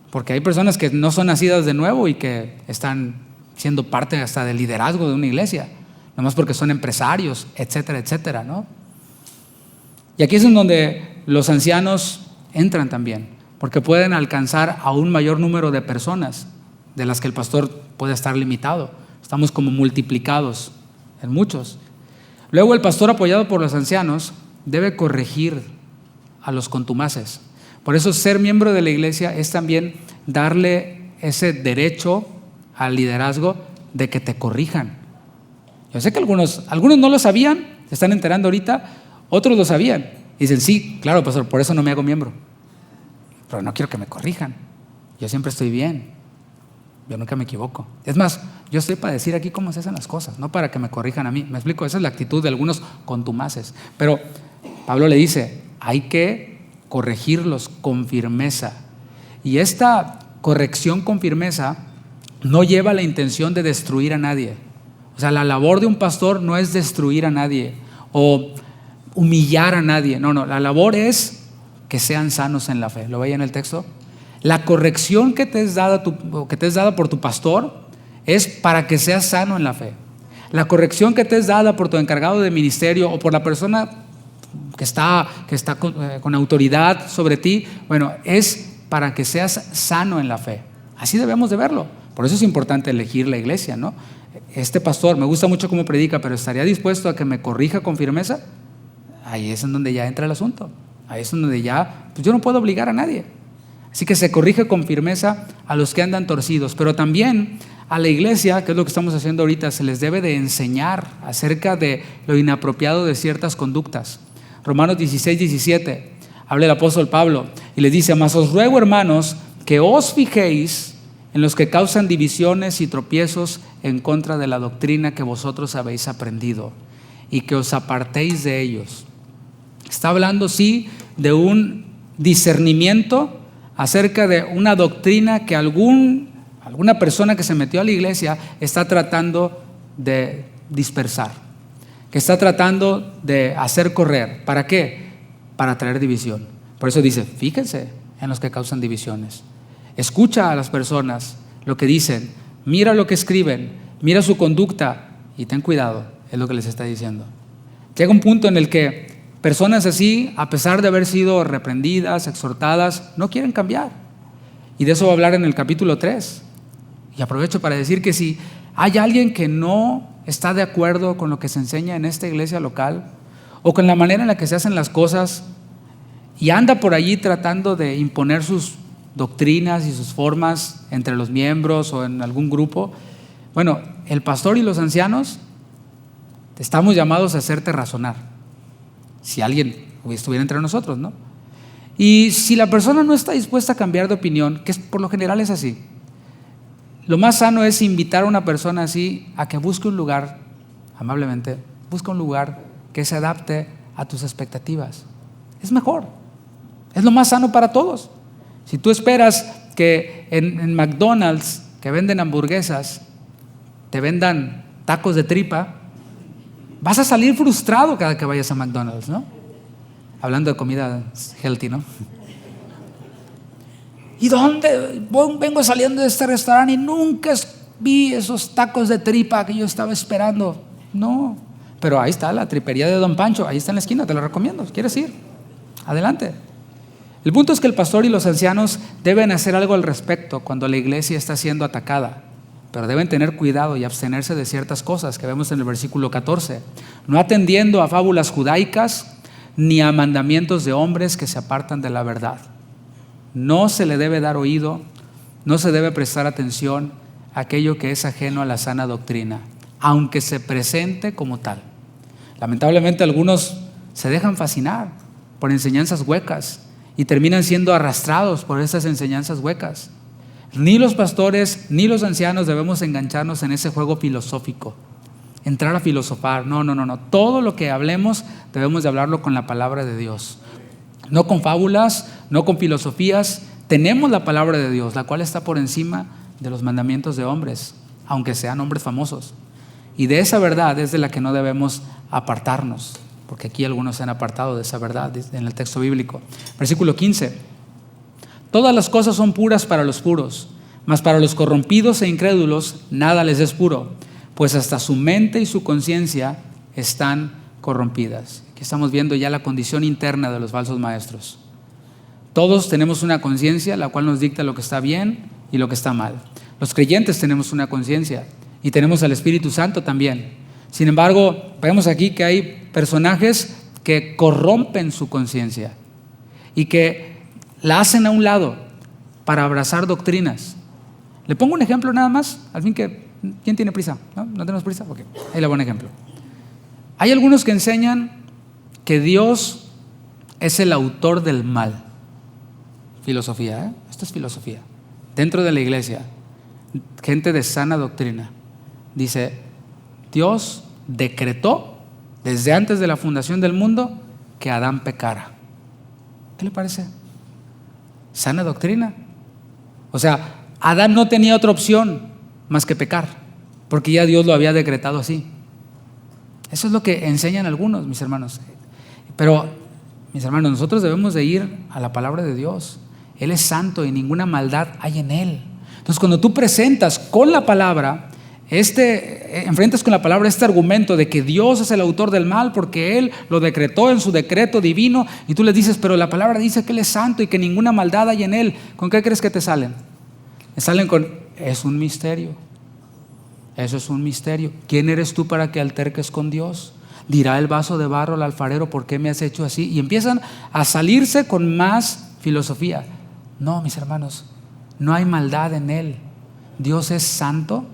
porque hay personas que no son nacidas de nuevo y que están siendo parte hasta del liderazgo de una iglesia, nomás porque son empresarios, etcétera, etcétera, ¿no? Y aquí es en donde los ancianos entran también, porque pueden alcanzar a un mayor número de personas de las que el pastor puede estar limitado. Estamos como multiplicados en muchos. Luego el pastor, apoyado por los ancianos, debe corregir a los contumaces. Por eso ser miembro de la iglesia es también darle ese derecho al liderazgo de que te corrijan. Yo sé que algunos no lo sabían, se están enterando ahorita, otros lo sabían. Y dicen, sí, claro, pastor, por eso no me hago miembro. Pero no quiero que me corrijan. Yo siempre estoy bien. Yo nunca me equivoco. Es más, yo estoy para decir aquí cómo se hacen las cosas, no para que me corrijan a mí. Me explico, esa es la actitud de algunos contumaces. Pero Pablo le dice, hay que corregirlos con firmeza. Y esta corrección con firmeza no lleva la intención de destruir a nadie. O sea, la labor de un pastor no es destruir a nadie o humillar a nadie. No, la labor es que sean sanos en la fe. ¿Lo veía en el texto? La corrección que te es dada por tu pastor es para que seas sano en la fe. La corrección que te es dada por tu encargado de ministerio o por la persona que está con autoridad sobre ti, bueno, es para que seas sano en la fe. Así debemos de verlo. Por eso es importante elegir la iglesia, ¿no? Este pastor, me gusta mucho cómo predica, pero ¿estaría dispuesto a que me corrija con firmeza? Ahí es en donde ya entra el asunto. Ahí es en donde ya, pues yo no puedo obligar a nadie. Así que se corrige con firmeza a los que andan torcidos, pero también a la iglesia, que es lo que estamos haciendo ahorita, se les debe de enseñar acerca de lo inapropiado de ciertas conductas. Romanos 16:17, habla el apóstol Pablo y les dice, mas os ruego, hermanos, que os fijéis en los que causan divisiones y tropiezos en contra de la doctrina que vosotros habéis aprendido, y que os apartéis de ellos. Está hablando, sí, de un discernimiento acerca de una doctrina que alguna persona que se metió a la iglesia está tratando de dispersar, que está tratando de hacer correr. ¿Para qué? Para traer división. Por eso dice, fíjense en los que causan divisiones. Escucha a las personas lo que dicen, mira lo que escriben, mira su conducta y ten cuidado, es lo que les está diciendo. Llega un punto en el que personas así, a pesar de haber sido reprendidas, exhortadas, no quieren cambiar. Y de eso va a hablar en el capítulo 3. Y aprovecho para decir que si hay alguien que no está de acuerdo con lo que se enseña en esta iglesia local o con la manera en la que se hacen las cosas y anda por allí tratando de imponer sus doctrinas y sus formas entre los miembros o en algún grupo, bueno, el pastor y los ancianos estamos llamados a hacerte razonar. Si alguien estuviera entre nosotros, ¿no? Y si la persona no está dispuesta a cambiar de opinión, que por lo general es así, lo más sano es invitar a una persona así a que busque un lugar, amablemente, busca un lugar que se adapte a tus expectativas. Es mejor, es lo más sano para todos. Si tú esperas que en McDonald's, que venden hamburguesas, te vendan tacos de tripa, vas a salir frustrado cada que vayas a McDonald's, ¿no? Hablando de comida healthy, ¿no? ¿Y dónde? Vengo saliendo de este restaurante y nunca vi esos tacos de tripa que yo estaba esperando. No, pero ahí está la tripería de Don Pancho, ahí está en la esquina, te lo recomiendo, ¿quieres ir? Adelante. El punto es que el pastor y los ancianos deben hacer algo al respecto cuando la iglesia está siendo atacada, pero deben tener cuidado y abstenerse de ciertas cosas que vemos en el versículo 14, no atendiendo a fábulas judaicas ni a mandamientos de hombres que se apartan de la verdad. No se le debe dar oído, no se debe prestar atención a aquello que es ajeno a la sana doctrina, aunque se presente como tal. Lamentablemente algunos se dejan fascinar por enseñanzas huecas y terminan siendo arrastrados por esas enseñanzas huecas. Ni los pastores ni los ancianos debemos engancharnos en ese juego filosófico, entrar a filosofar. No. Todo lo que hablemos debemos de hablarlo con la palabra de Dios, no con fábulas, no con filosofías. Tenemos la palabra de Dios, la cual está por encima de los mandamientos de hombres, aunque sean hombres famosos. Y de esa verdad es de la que no debemos apartarnos, porque aquí algunos se han apartado de esa verdad en el texto bíblico. Versículo 15. Todas las cosas son puras para los puros, mas para los corrompidos e incrédulos nada les es puro, pues hasta su mente y su conciencia están corrompidas. Aquí estamos viendo ya la condición interna de los falsos maestros. Todos tenemos una conciencia la cual nos dicta lo que está bien y lo que está mal. Los creyentes tenemos una conciencia y tenemos al Espíritu Santo también. Sin embargo, vemos aquí que hay personajes que corrompen su conciencia y que la hacen a un lado para abrazar doctrinas. Le pongo un ejemplo nada más, al fin que, ¿quién tiene prisa? ¿No tenemos prisa? Ok, ahí le pongo un ejemplo. Hay algunos que enseñan que Dios es el autor del mal. Filosofía, ¿eh? Esto es filosofía. Dentro de la iglesia, gente de sana doctrina dice, Dios decretó desde antes de la fundación del mundo que Adán pecara. ¿Qué le parece? Sana doctrina. O sea, Adán no tenía otra opción más que pecar, porque ya Dios lo había decretado así. Eso es lo que enseñan algunos, mis hermanos. Pero, mis hermanos, nosotros debemos de ir a la palabra de Dios. Él es santo y ninguna maldad hay en Él. Entonces, cuando tú presentas con la palabra, enfrentas con la palabra este argumento de que Dios es el autor del mal porque Él lo decretó en su decreto divino, y tú le dices, pero la palabra dice que Él es santo y que ninguna maldad hay en Él, ¿con qué crees que te salen? Te salen con, es un misterio. Eso es un misterio. ¿Quién eres tú para que alterques con Dios? Dirá el vaso de barro al alfarero, ¿por qué me has hecho así? Y empiezan a salirse con más filosofía. No, mis hermanos, no hay maldad en Él. Dios es santo,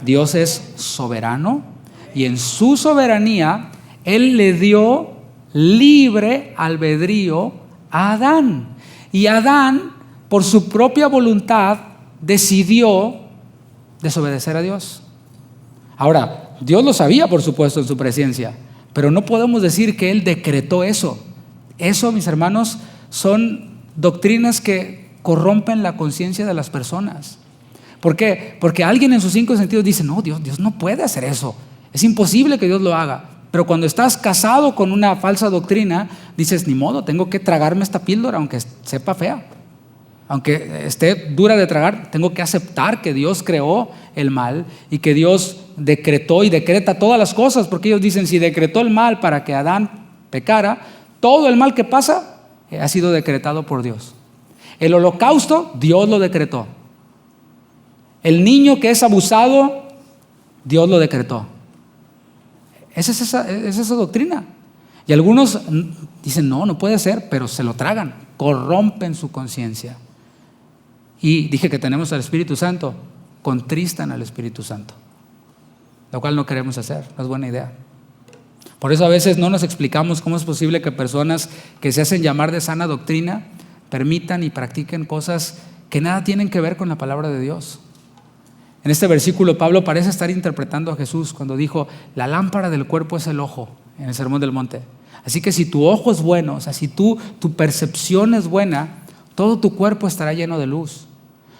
Dios es soberano, y en su soberanía Él le dio libre albedrío a Adán. Y Adán, por su propia voluntad, decidió desobedecer a Dios. Ahora, Dios lo sabía, por supuesto, en su presencia, pero no podemos decir que Él decretó eso. Eso, mis hermanos, son doctrinas que corrompen la conciencia de las personas. ¿Por qué? Porque alguien en sus 5 sentidos dice, no, Dios no puede hacer eso. Es imposible que Dios lo haga. Pero cuando estás casado con una falsa doctrina, dices, ni modo, tengo que tragarme esta píldora, aunque sepa fea. Aunque esté dura de tragar, tengo que aceptar que Dios creó el mal y que Dios decretó y decreta todas las cosas, porque ellos dicen, si decretó el mal para que Adán pecara, todo el mal que pasa ha sido decretado por Dios. El holocausto, Dios lo decretó. El niño que es abusado, Dios lo decretó. Esa es esa doctrina. Y algunos dicen, no puede ser, pero se lo tragan, corrompen su conciencia. Y dije que tenemos al Espíritu Santo, contristan al Espíritu Santo, lo cual no queremos hacer, no es buena idea. Por eso a veces no nos explicamos cómo es posible que personas que se hacen llamar de sana doctrina permitan y practiquen cosas que nada tienen que ver con la palabra de Dios. En este versículo Pablo parece estar interpretando a Jesús cuando dijo, la lámpara del cuerpo es el ojo, en el Sermón del Monte. Así que si tu ojo es bueno, o sea, si tu percepción es buena, todo tu cuerpo estará lleno de luz.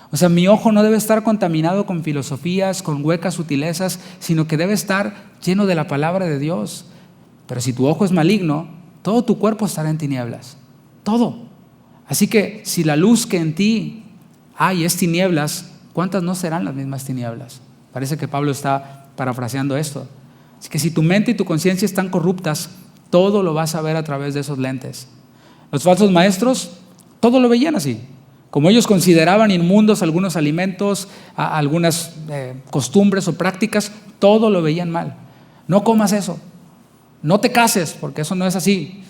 O sea, mi ojo no debe estar contaminado con filosofías, con huecas sutilezas, sino que debe estar lleno de la palabra de Dios. Pero si tu ojo es maligno, todo tu cuerpo estará en tinieblas. Todo. Así que si la luz que en ti hay es tinieblas, ¿cuántas no serán las mismas tinieblas? Parece que Pablo está parafraseando esto. Así que si tu mente y tu conciencia están corruptas, todo lo vas a ver a través de esos lentes. Los falsos maestros, todo lo veían así. Como ellos consideraban inmundos algunos alimentos, algunas costumbres o prácticas, todo lo veían mal. No comas eso, no te cases, porque eso no es así.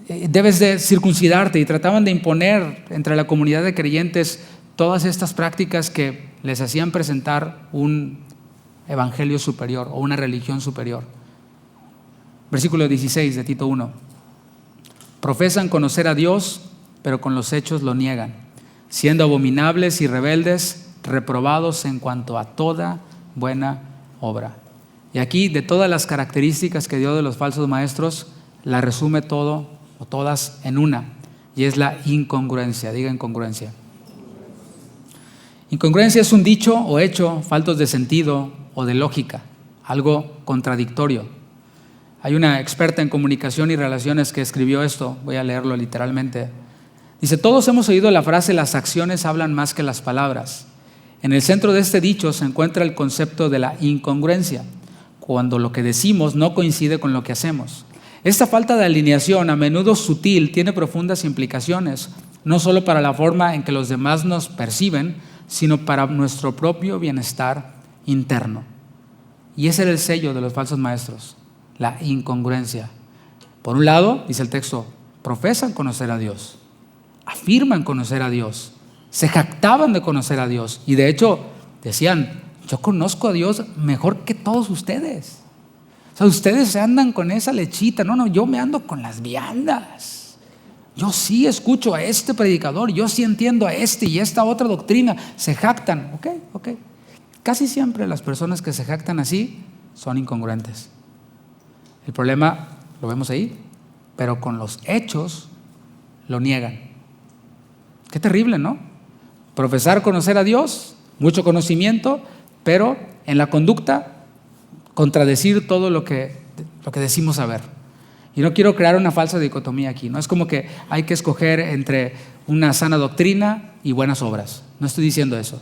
Debes de circuncidarte, y trataban de imponer entre la comunidad de creyentes todas estas prácticas que les hacían presentar un evangelio superior o una religión superior. Versículo 16 de Tito 1. Profesan conocer a Dios, pero con los hechos lo niegan, siendo abominables y rebeldes, reprobados en cuanto a toda buena obra. Y aquí, de todas las características que dio de los falsos maestros, la resume todo o todas en una, y es la incongruencia. Diga incongruencia. Incongruencia es un dicho o hecho faltos de sentido o de lógica, algo contradictorio. Hay una experta en comunicación y relaciones que escribió esto, voy a leerlo literalmente. Dice, todos hemos oído la frase, las acciones hablan más que las palabras. En el centro de este dicho se encuentra el concepto de la incongruencia, cuando lo que decimos no coincide con lo que hacemos. Esta falta de alineación, a menudo sutil, tiene profundas implicaciones, no solo para la forma en que los demás nos perciben, sino para nuestro propio bienestar interno. Y ese era el sello de los falsos maestros, la incongruencia. Por un lado, dice el texto, profesan conocer a Dios, afirman conocer a Dios, se jactaban de conocer a Dios, y de hecho decían, yo conozco a Dios mejor que todos ustedes. O sea, ustedes se andan con esa lechita, no, yo me ando con las viandas. Yo sí escucho a este predicador, yo sí entiendo a este y esta otra doctrina. Se jactan, ok. Casi siempre las personas que se jactan así son incongruentes. El problema lo vemos ahí, pero con los hechos lo niegan. Qué terrible, ¿no? Profesar conocer a Dios, mucho conocimiento, pero en la conducta contradecir todo lo que decimos saber. Y no quiero crear una falsa dicotomía aquí, ¿no? Es como que hay que escoger entre una sana doctrina y buenas obras. No estoy diciendo eso.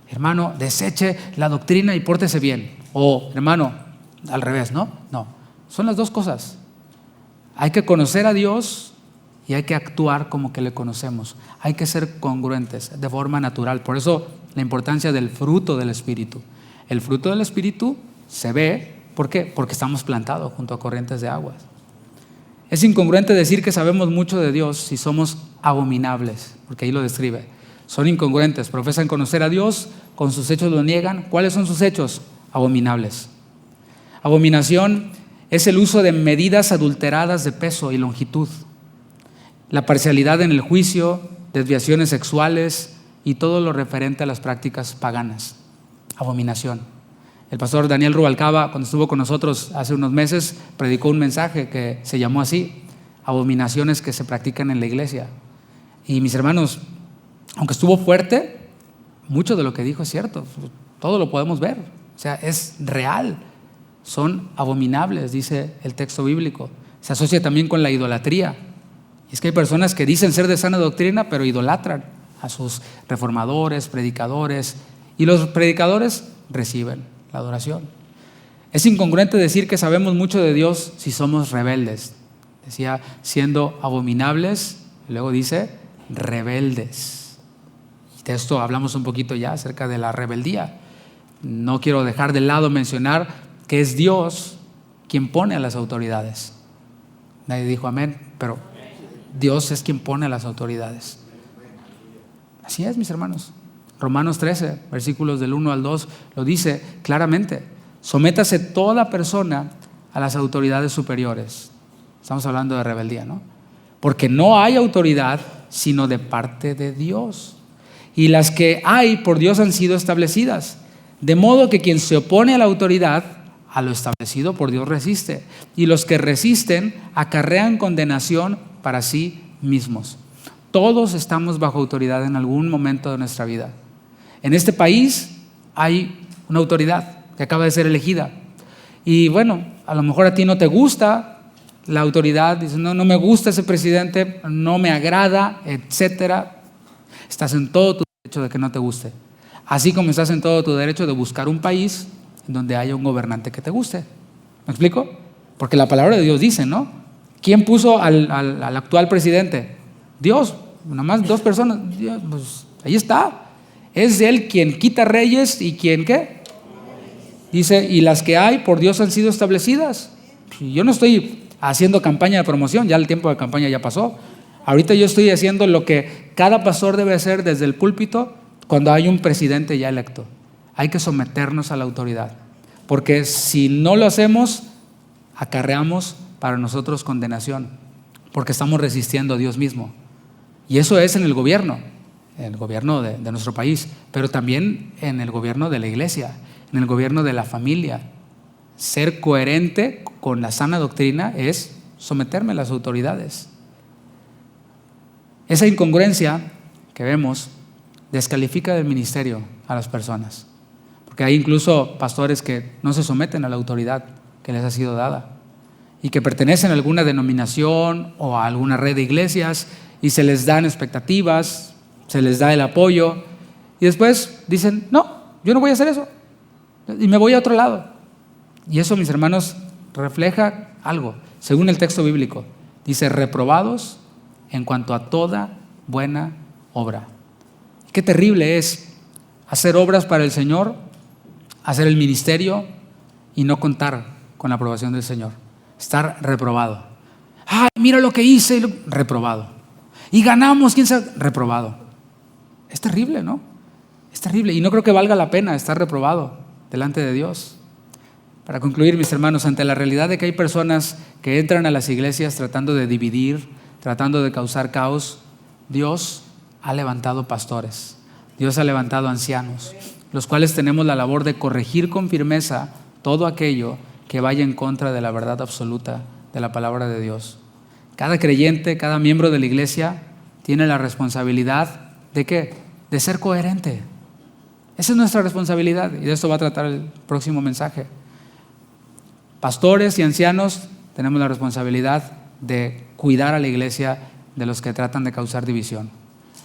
Hermano, deseche la doctrina y pórtese bien. O, hermano, al revés, ¿no? No, son las dos cosas. Hay que conocer a Dios y hay que actuar como que le conocemos. Hay que ser congruentes de forma natural. Por eso la importancia del fruto del Espíritu. El fruto del Espíritu se ve, ¿por qué? Porque estamos plantados junto a corrientes de aguas. Es incongruente decir que sabemos mucho de Dios si somos abominables, porque ahí lo describe. Son incongruentes, profesan conocer a Dios, con sus hechos lo niegan. ¿Cuáles son sus hechos? Abominables. Abominación es el uso de medidas adulteradas de peso y longitud, la parcialidad en el juicio, desviaciones sexuales, y todo lo referente a las prácticas paganas. Abominación. El pastor Daniel Rubalcaba, cuando estuvo con nosotros hace unos meses, predicó un mensaje que se llamó así: abominaciones que se practican en la iglesia. Y mis hermanos, aunque estuvo fuerte, mucho de lo que dijo es cierto. Todo lo podemos ver. O sea, es real. Son abominables, dice el texto bíblico. Se asocia también con la idolatría. Y es que hay personas que dicen ser de sana doctrina, pero idolatran a sus reformadores, predicadores. Y los predicadores reciben la adoración. Es incongruente decir que sabemos mucho de Dios si somos rebeldes. Decía, siendo abominables, y luego dice, rebeldes. Y de esto hablamos un poquito ya acerca de la rebeldía. No quiero dejar de lado mencionar que es Dios quien pone a las autoridades. Nadie dijo amén, pero Dios es quien pone a las autoridades. Así es, mis hermanos. Romanos 13, versículos del 1 al 2, lo dice claramente. Sométase toda persona a las autoridades superiores. Estamos hablando de rebeldía, ¿no? Porque no hay autoridad sino de parte de Dios. Y las que hay por Dios han sido establecidas. De modo que quien se opone a la autoridad, a lo establecido por Dios resiste. Y los que resisten acarrean condenación para sí mismos. Todos estamos bajo autoridad en algún momento de nuestra vida. En este país hay una autoridad que acaba de ser elegida. Y bueno, a lo mejor a ti no te gusta la autoridad, dices, no me gusta ese presidente, no me agrada, etcétera. Estás en todo tu derecho de que no te guste. Así como estás en todo tu derecho de buscar un país donde haya un gobernante que te guste. ¿Me explico? Porque la palabra de Dios dice, ¿no? ¿Quién puso al actual presidente? Dios. Nada más 2 personas. Dios, pues ahí está. Es Él quien quita reyes y quien ¿qué? Dice, y las que hay por Dios han sido establecidas. Yo no estoy haciendo campaña de promoción, ya el tiempo de campaña ya pasó. Ahorita yo estoy haciendo lo que cada pastor debe hacer desde el púlpito cuando hay un presidente ya electo. Hay que someternos a la autoridad, porque si no lo hacemos, acarreamos para nosotros condenación, porque estamos resistiendo a Dios mismo. Y eso es en el gobierno de nuestro país, pero también en el gobierno de la iglesia, en el gobierno de la familia. Ser coherente con la sana doctrina es someterme a las autoridades. Esa incongruencia que vemos descalifica del ministerio a las personas, porque hay incluso pastores que no se someten a la autoridad que les ha sido dada y que pertenecen a alguna denominación o a alguna red de iglesias y se les dan expectativas, se les da el apoyo y después dicen, no, yo no voy a hacer eso y me voy a otro lado. Y eso, mis hermanos, refleja algo, según el texto bíblico. Dice, reprobados en cuanto a toda buena obra. Qué terrible es hacer obras para el Señor, hacer el ministerio y no contar con la aprobación del Señor. Estar reprobado. Ay, mira lo que hice, reprobado. Y ganamos, quién sabe, reprobado. Es terrible, ¿no? Es terrible y no creo que valga la pena estar reprobado delante de Dios. Para concluir, mis hermanos, ante la realidad de que hay personas que entran a las iglesias tratando de dividir, tratando de causar caos, Dios ha levantado pastores, Dios ha levantado ancianos, los cuales tenemos la labor de corregir con firmeza todo aquello que vaya en contra de la verdad absoluta de la palabra de Dios. Cada creyente, cada miembro de la iglesia tiene la responsabilidad ¿de qué? De ser coherente. Esa es nuestra responsabilidad y de esto va a tratar el próximo mensaje. Pastores y ancianos tenemos la responsabilidad de cuidar a la iglesia de los que tratan de causar división.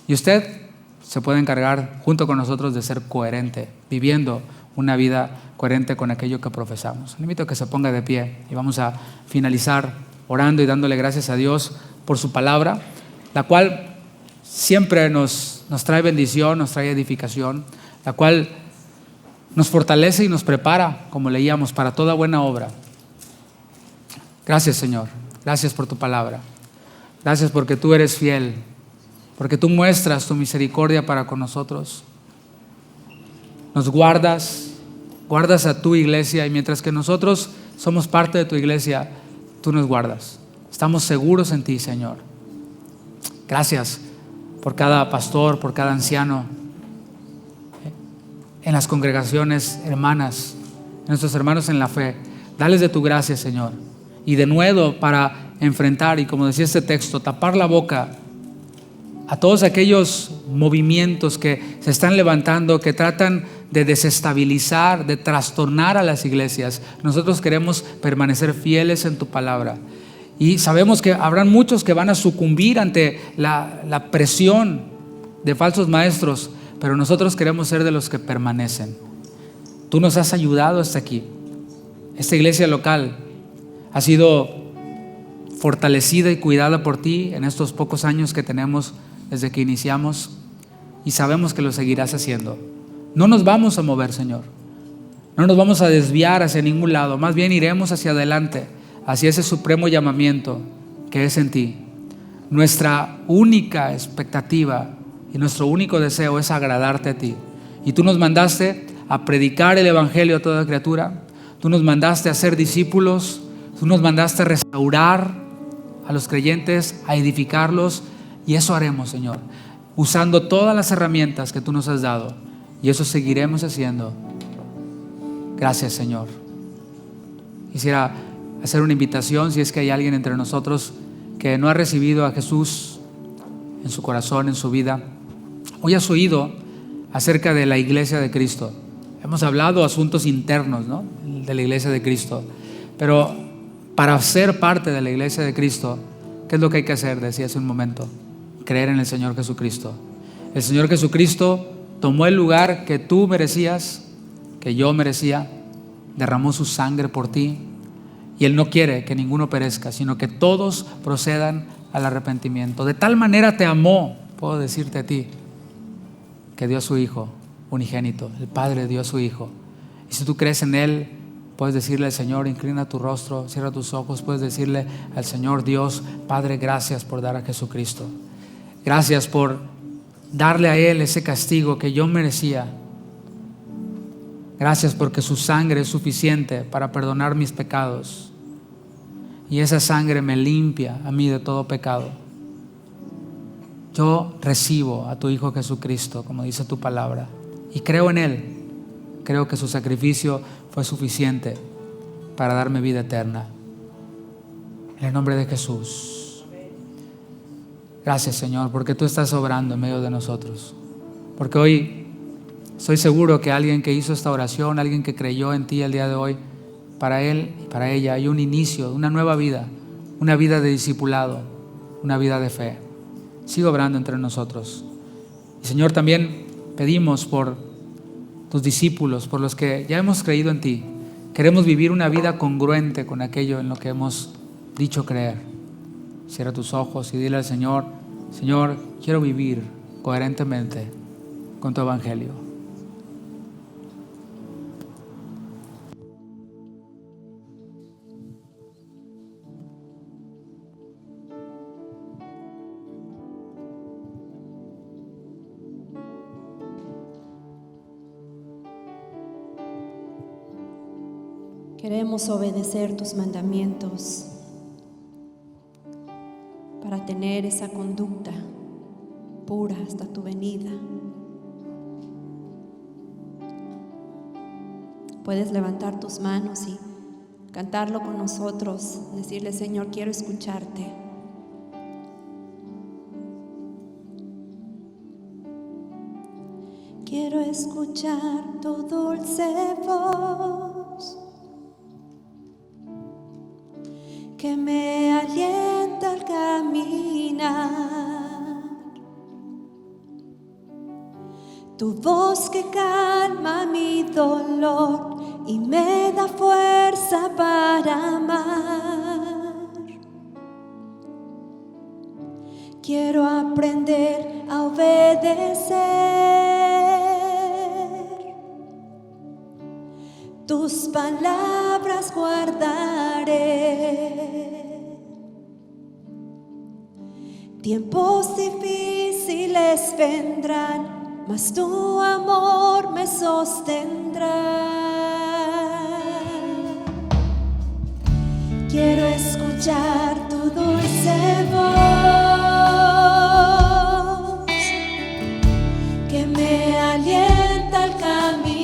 Y usted se puede encargar junto con nosotros de ser coherente, viviendo una vida coherente con aquello que profesamos. Le invito a que se ponga de pie y vamos a finalizar orando y dándole gracias a Dios por su palabra, la cual siempre nos trae bendición, nos trae edificación, la cual nos fortalece y nos prepara, como leíamos, para toda buena obra. Gracias, Señor. Gracias por tu palabra. Gracias porque tú eres fiel, porque tú muestras tu misericordia para con nosotros. Nos guardas a tu iglesia y mientras que nosotros somos parte de tu iglesia, tú nos guardas. Estamos seguros en ti, Señor. Gracias por cada pastor, por cada anciano en las congregaciones hermanas, en nuestros hermanos en la fe. Dales de tu gracia, Señor. Y de nuevo para enfrentar, y como decía este texto, tapar la boca a todos aquellos movimientos que se están levantando, que tratan de desestabilizar, de trastornar a las iglesias. Nosotros queremos permanecer fieles en tu palabra. Y sabemos que habrán muchos que van a sucumbir ante la presión de falsos maestros, pero nosotros queremos ser de los que permanecen. Tú nos has ayudado hasta aquí. Esta iglesia local ha sido fortalecida y cuidada por ti en estos pocos años que tenemos desde que iniciamos, y sabemos que lo seguirás haciendo. No nos vamos a mover, Señor. No nos vamos a desviar hacia ningún lado. Más bien iremos hacia adelante, hacia ese supremo llamamiento que es en ti. Nuestra única expectativa y nuestro único deseo es agradarte a ti. Y tú nos mandaste a predicar el evangelio a toda criatura. Tú nos mandaste a ser discípulos. Tú nos mandaste a restaurar a los creyentes, a edificarlos. Y eso haremos, Señor, usando todas las herramientas que tú nos has dado. Y eso seguiremos haciendo. Gracias, Señor. Quisiera hacer una invitación, si es que hay alguien entre nosotros que no ha recibido a Jesús en su corazón, en su vida. Hoy has oído acerca de la iglesia de Cristo. Hemos hablado asuntos internos, ¿no?, de la iglesia de Cristo. Pero para ser parte de la iglesia de Cristo, ¿qué es lo que hay que hacer? Decía hace un momento. Creer en el Señor Jesucristo. El Señor Jesucristo tomó el lugar que tú merecías, que yo merecía, derramó su sangre por ti, y Él no quiere que ninguno perezca, sino que todos procedan al arrepentimiento. De tal manera te amó, puedo decirte a ti, que dio a su Hijo unigénito. El Padre dio a su Hijo. Y si tú crees en Él, puedes decirle al Señor: inclina tu rostro, cierra tus ojos. Puedes decirle al Señor: Dios, Padre, gracias por dar a Jesucristo. Gracias por darle a Él ese castigo que yo merecía. Gracias porque su sangre es suficiente para perdonar mis pecados. Y esa sangre me limpia a mí de todo pecado. Yo recibo a tu Hijo Jesucristo, como dice tu palabra, y creo en Él. Creo que su sacrificio fue suficiente para darme vida eterna. En el nombre de Jesús. Gracias, Señor, porque tú estás obrando en medio de nosotros. Porque hoy estoy seguro que alguien que hizo esta oración, alguien que creyó en ti el día de hoy, para él y para ella hay un inicio, una nueva vida, una vida de discipulado, una vida de fe. Sigue obrando entre nosotros. Y, Señor, también pedimos por tus discípulos, por los que ya hemos creído en ti. Queremos vivir una vida congruente con aquello en lo que hemos dicho creer. Cierra tus ojos y dile al Señor: Señor, quiero vivir coherentemente con tu evangelio. Queremos obedecer tus mandamientos para tener esa conducta pura hasta tu venida. Puedes levantar tus manos y cantarlo con nosotros, decirle: Señor, quiero escucharte. Quiero escuchar tu dulce voz, que me alienta al caminar, tu voz que calma mi dolor y me da fuerza para amar. Quiero aprender a obedecer, tus palabras guardaré. Tiempos difíciles vendrán, mas tu amor me sostendrá. Quiero escuchar tu dulce voz, que me alienta al camino.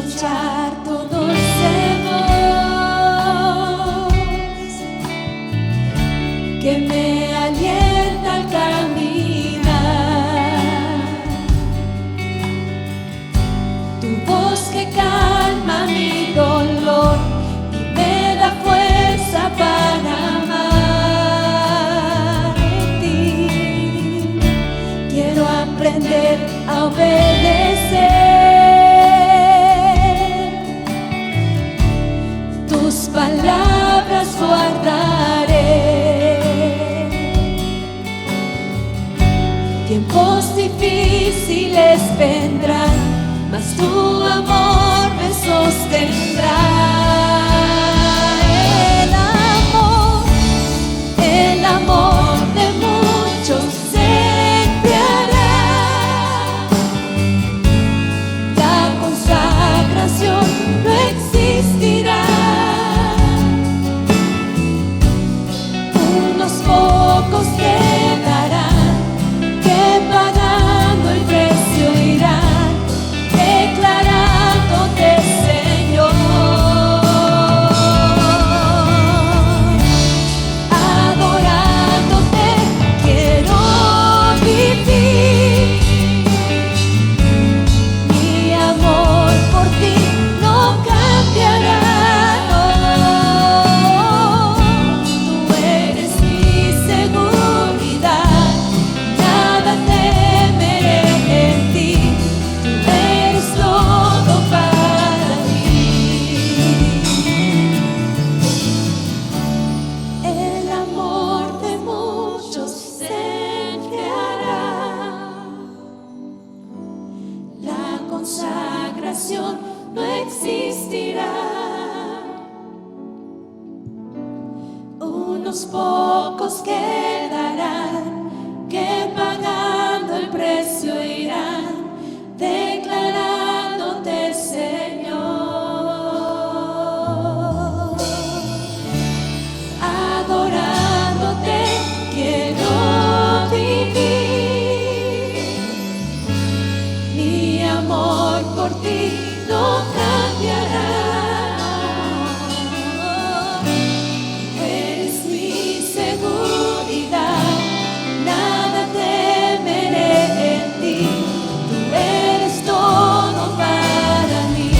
escuchar tu dulce voz que me alienta al caminar, tu voz que calma mi dolor y me da fuerza para amar en ti. Quiero aprender a obedecer, tus palabras guardaré. Tiempos difíciles vendrán, mas tu amor me sostendrá. El amor de muchos se enfriará. La consagración no existirá. Unos pocos quedarán que pagando el precio irán, declarándote Señor. Adorándote quiero vivir. Mi amor por ti no cambiará. Tú eres mi seguridad, nada temeré en ti. Tú eres todo para mí. El amor de muchos se enfriará. La consagración no existirá. Unos pocos quedarán que pagando el precio irán, declarándote Señor. Adorándote quiero vivir. Mi amor por ti no cambiará. Eres mi seguridad, nada temeré en ti. Tú eres todo para mí.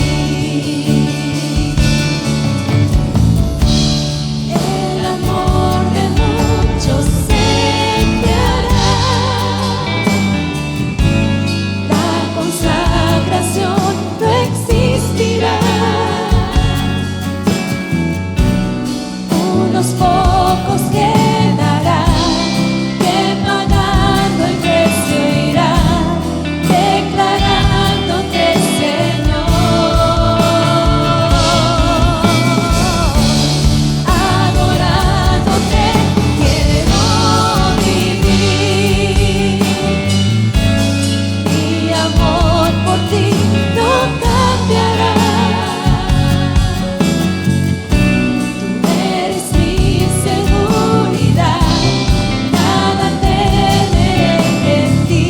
El amor de muchos se enfriará. La consagración no existirá. Unos pocos quedarán que pagando el precio irán, declarándote Señor. Adorándote quiero vivir. Mi amor por ti no cambiará. Tú eres mi seguridad, nada temeré en ti.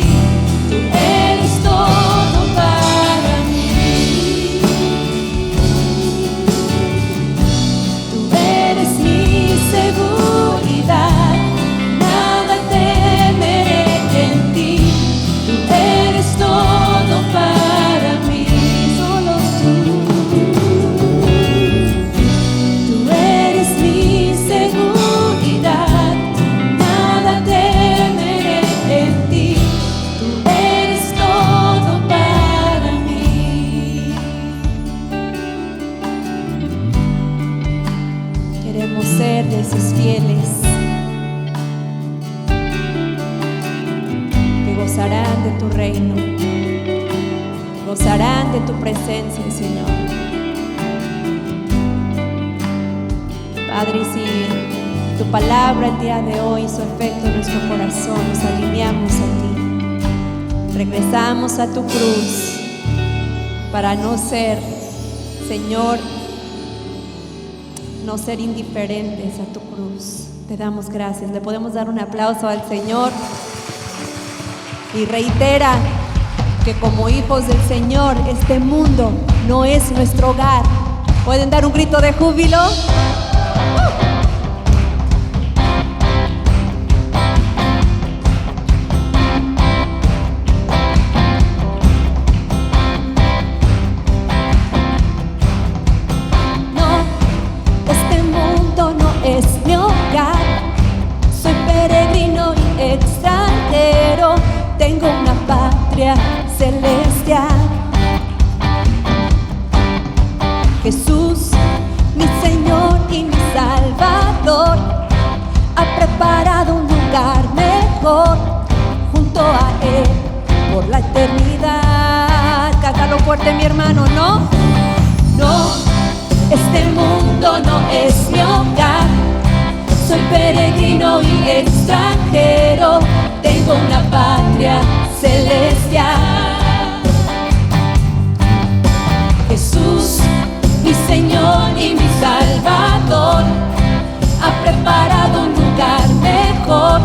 Tú eres todo para mí. Tú eres mi seguridad, nada temeré en ti. Tú eres todo para mí. Solo tú. Tú eres mi seguridad, nada temeré en ti. Tú eres todo para mí. Queremos ser de esos fieles que gozarán de tu reino, que gozarán de tu presencia, Señor. Padre, si tu palabra el día de hoy hizo efecto en nuestro corazón, nos alineamos a ti. Regresamos a tu cruz para no ser, Señor, no ser indiferentes a tu cruz. Te damos gracias. Le podemos dar un aplauso al Señor. Y reitera que como hijos del Señor, este mundo no es nuestro hogar. ¿Pueden dar un grito de júbilo? No, este mundo no es mi hogar. Soy peregrino y extranjero. Tengo una patria celestial. Jesús, mi Señor y mi Salvador, ha preparado un lugar mejor junto a Él por la eternidad. Cántalo fuerte, mi hermano. No, no, este mundo no es mi hogar. Soy peregrino y extranjero. Tengo una patria celestial. Jesús, mi Señor y mi Salvador, ha preparado un lugar mejor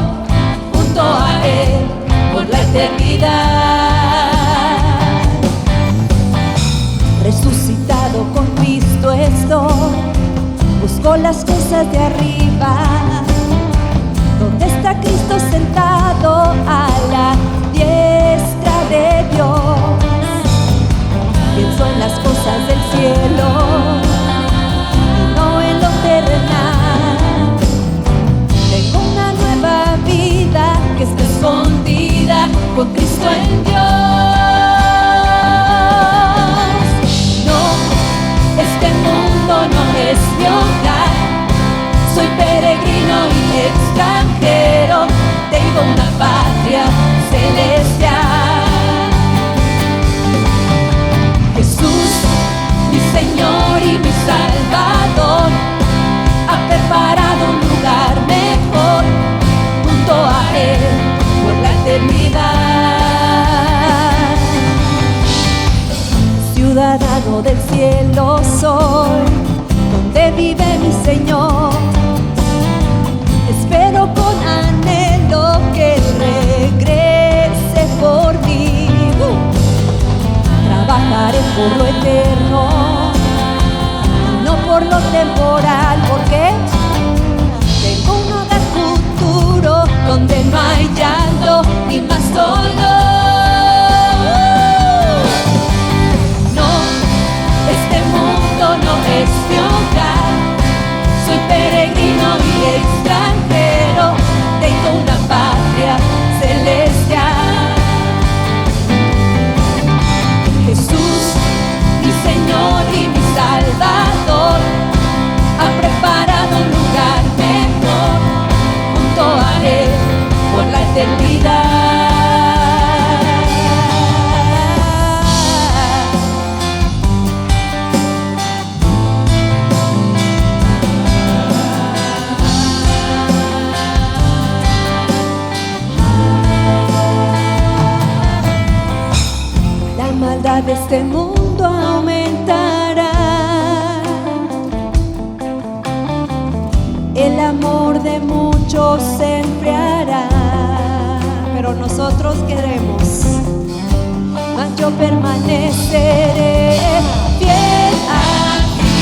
junto a Él por la eternidad. Resucitado con Cristo estoy, busco las cosas de arriba, donde está Cristo sentado a la diestra de Dios. Pienso en las cosas del cielo y no en lo terrenal. Tengo una nueva vida que está escondida con Cristo en Dios. No, este mundo no es mi hogar. Soy peregrino y extranjero. Tengo una patria celestial. Jesús, mi Señor y mi Salvador, ha preparado un lugar mejor junto a Él por la eternidad. Ciudadano del cielo soy, donde vive mi Señor. Espero con anhelo que Él regrese por mí. Trabajaré por lo eterno, no por lo temporal. ¿Por qué? Tengo un hogar futuro donde no hay llanto ni más dolor. No, este mundo no es mi hogar. Soy peregrino y extranjero. Tengo una patria celestial. Jesús, mi Señor y mi Salvador, ha preparado un lugar mejor junto a Él por la eternidad. La maldad de este mundo aumentará, el amor de muchos se enfriará, pero nosotros queremos, mas yo permaneceré fiel a ti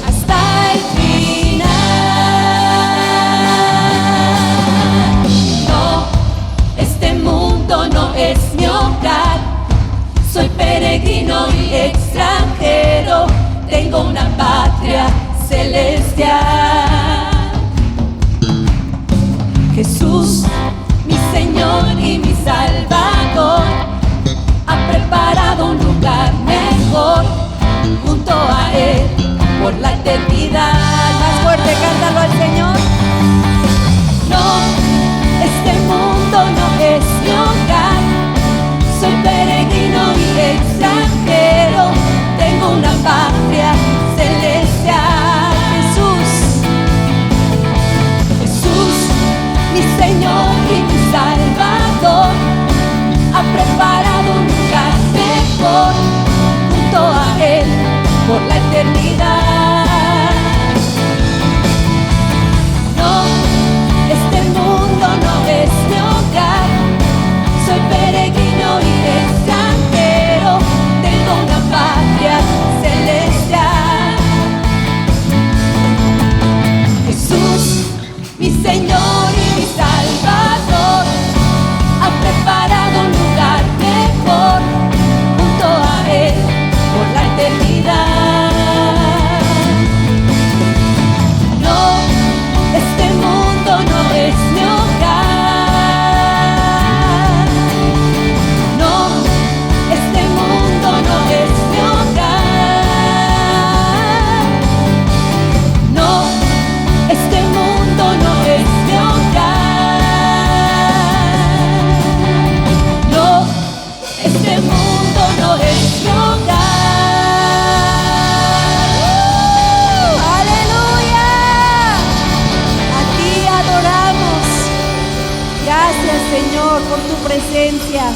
hasta el final. No, este mundo no es mi hogar. Soy peregrino y extranjero. Tengo una patria celestial. Jesús, mi Señor y mi Salvador, ha preparado un lugar mejor junto a Él por la eternidad. Más fuerte, cántalo al Señor. No, este mundo no es mi hogar. Soy peregrino y extranjero. Tengo una patria celestial. Jesús, Jesús, mi Señor y mi Salvador, ha preparado un lugar mejor junto a Él por la eternidad. No, este mundo no es mi hogar. Gracias, Señor, por tu presencia.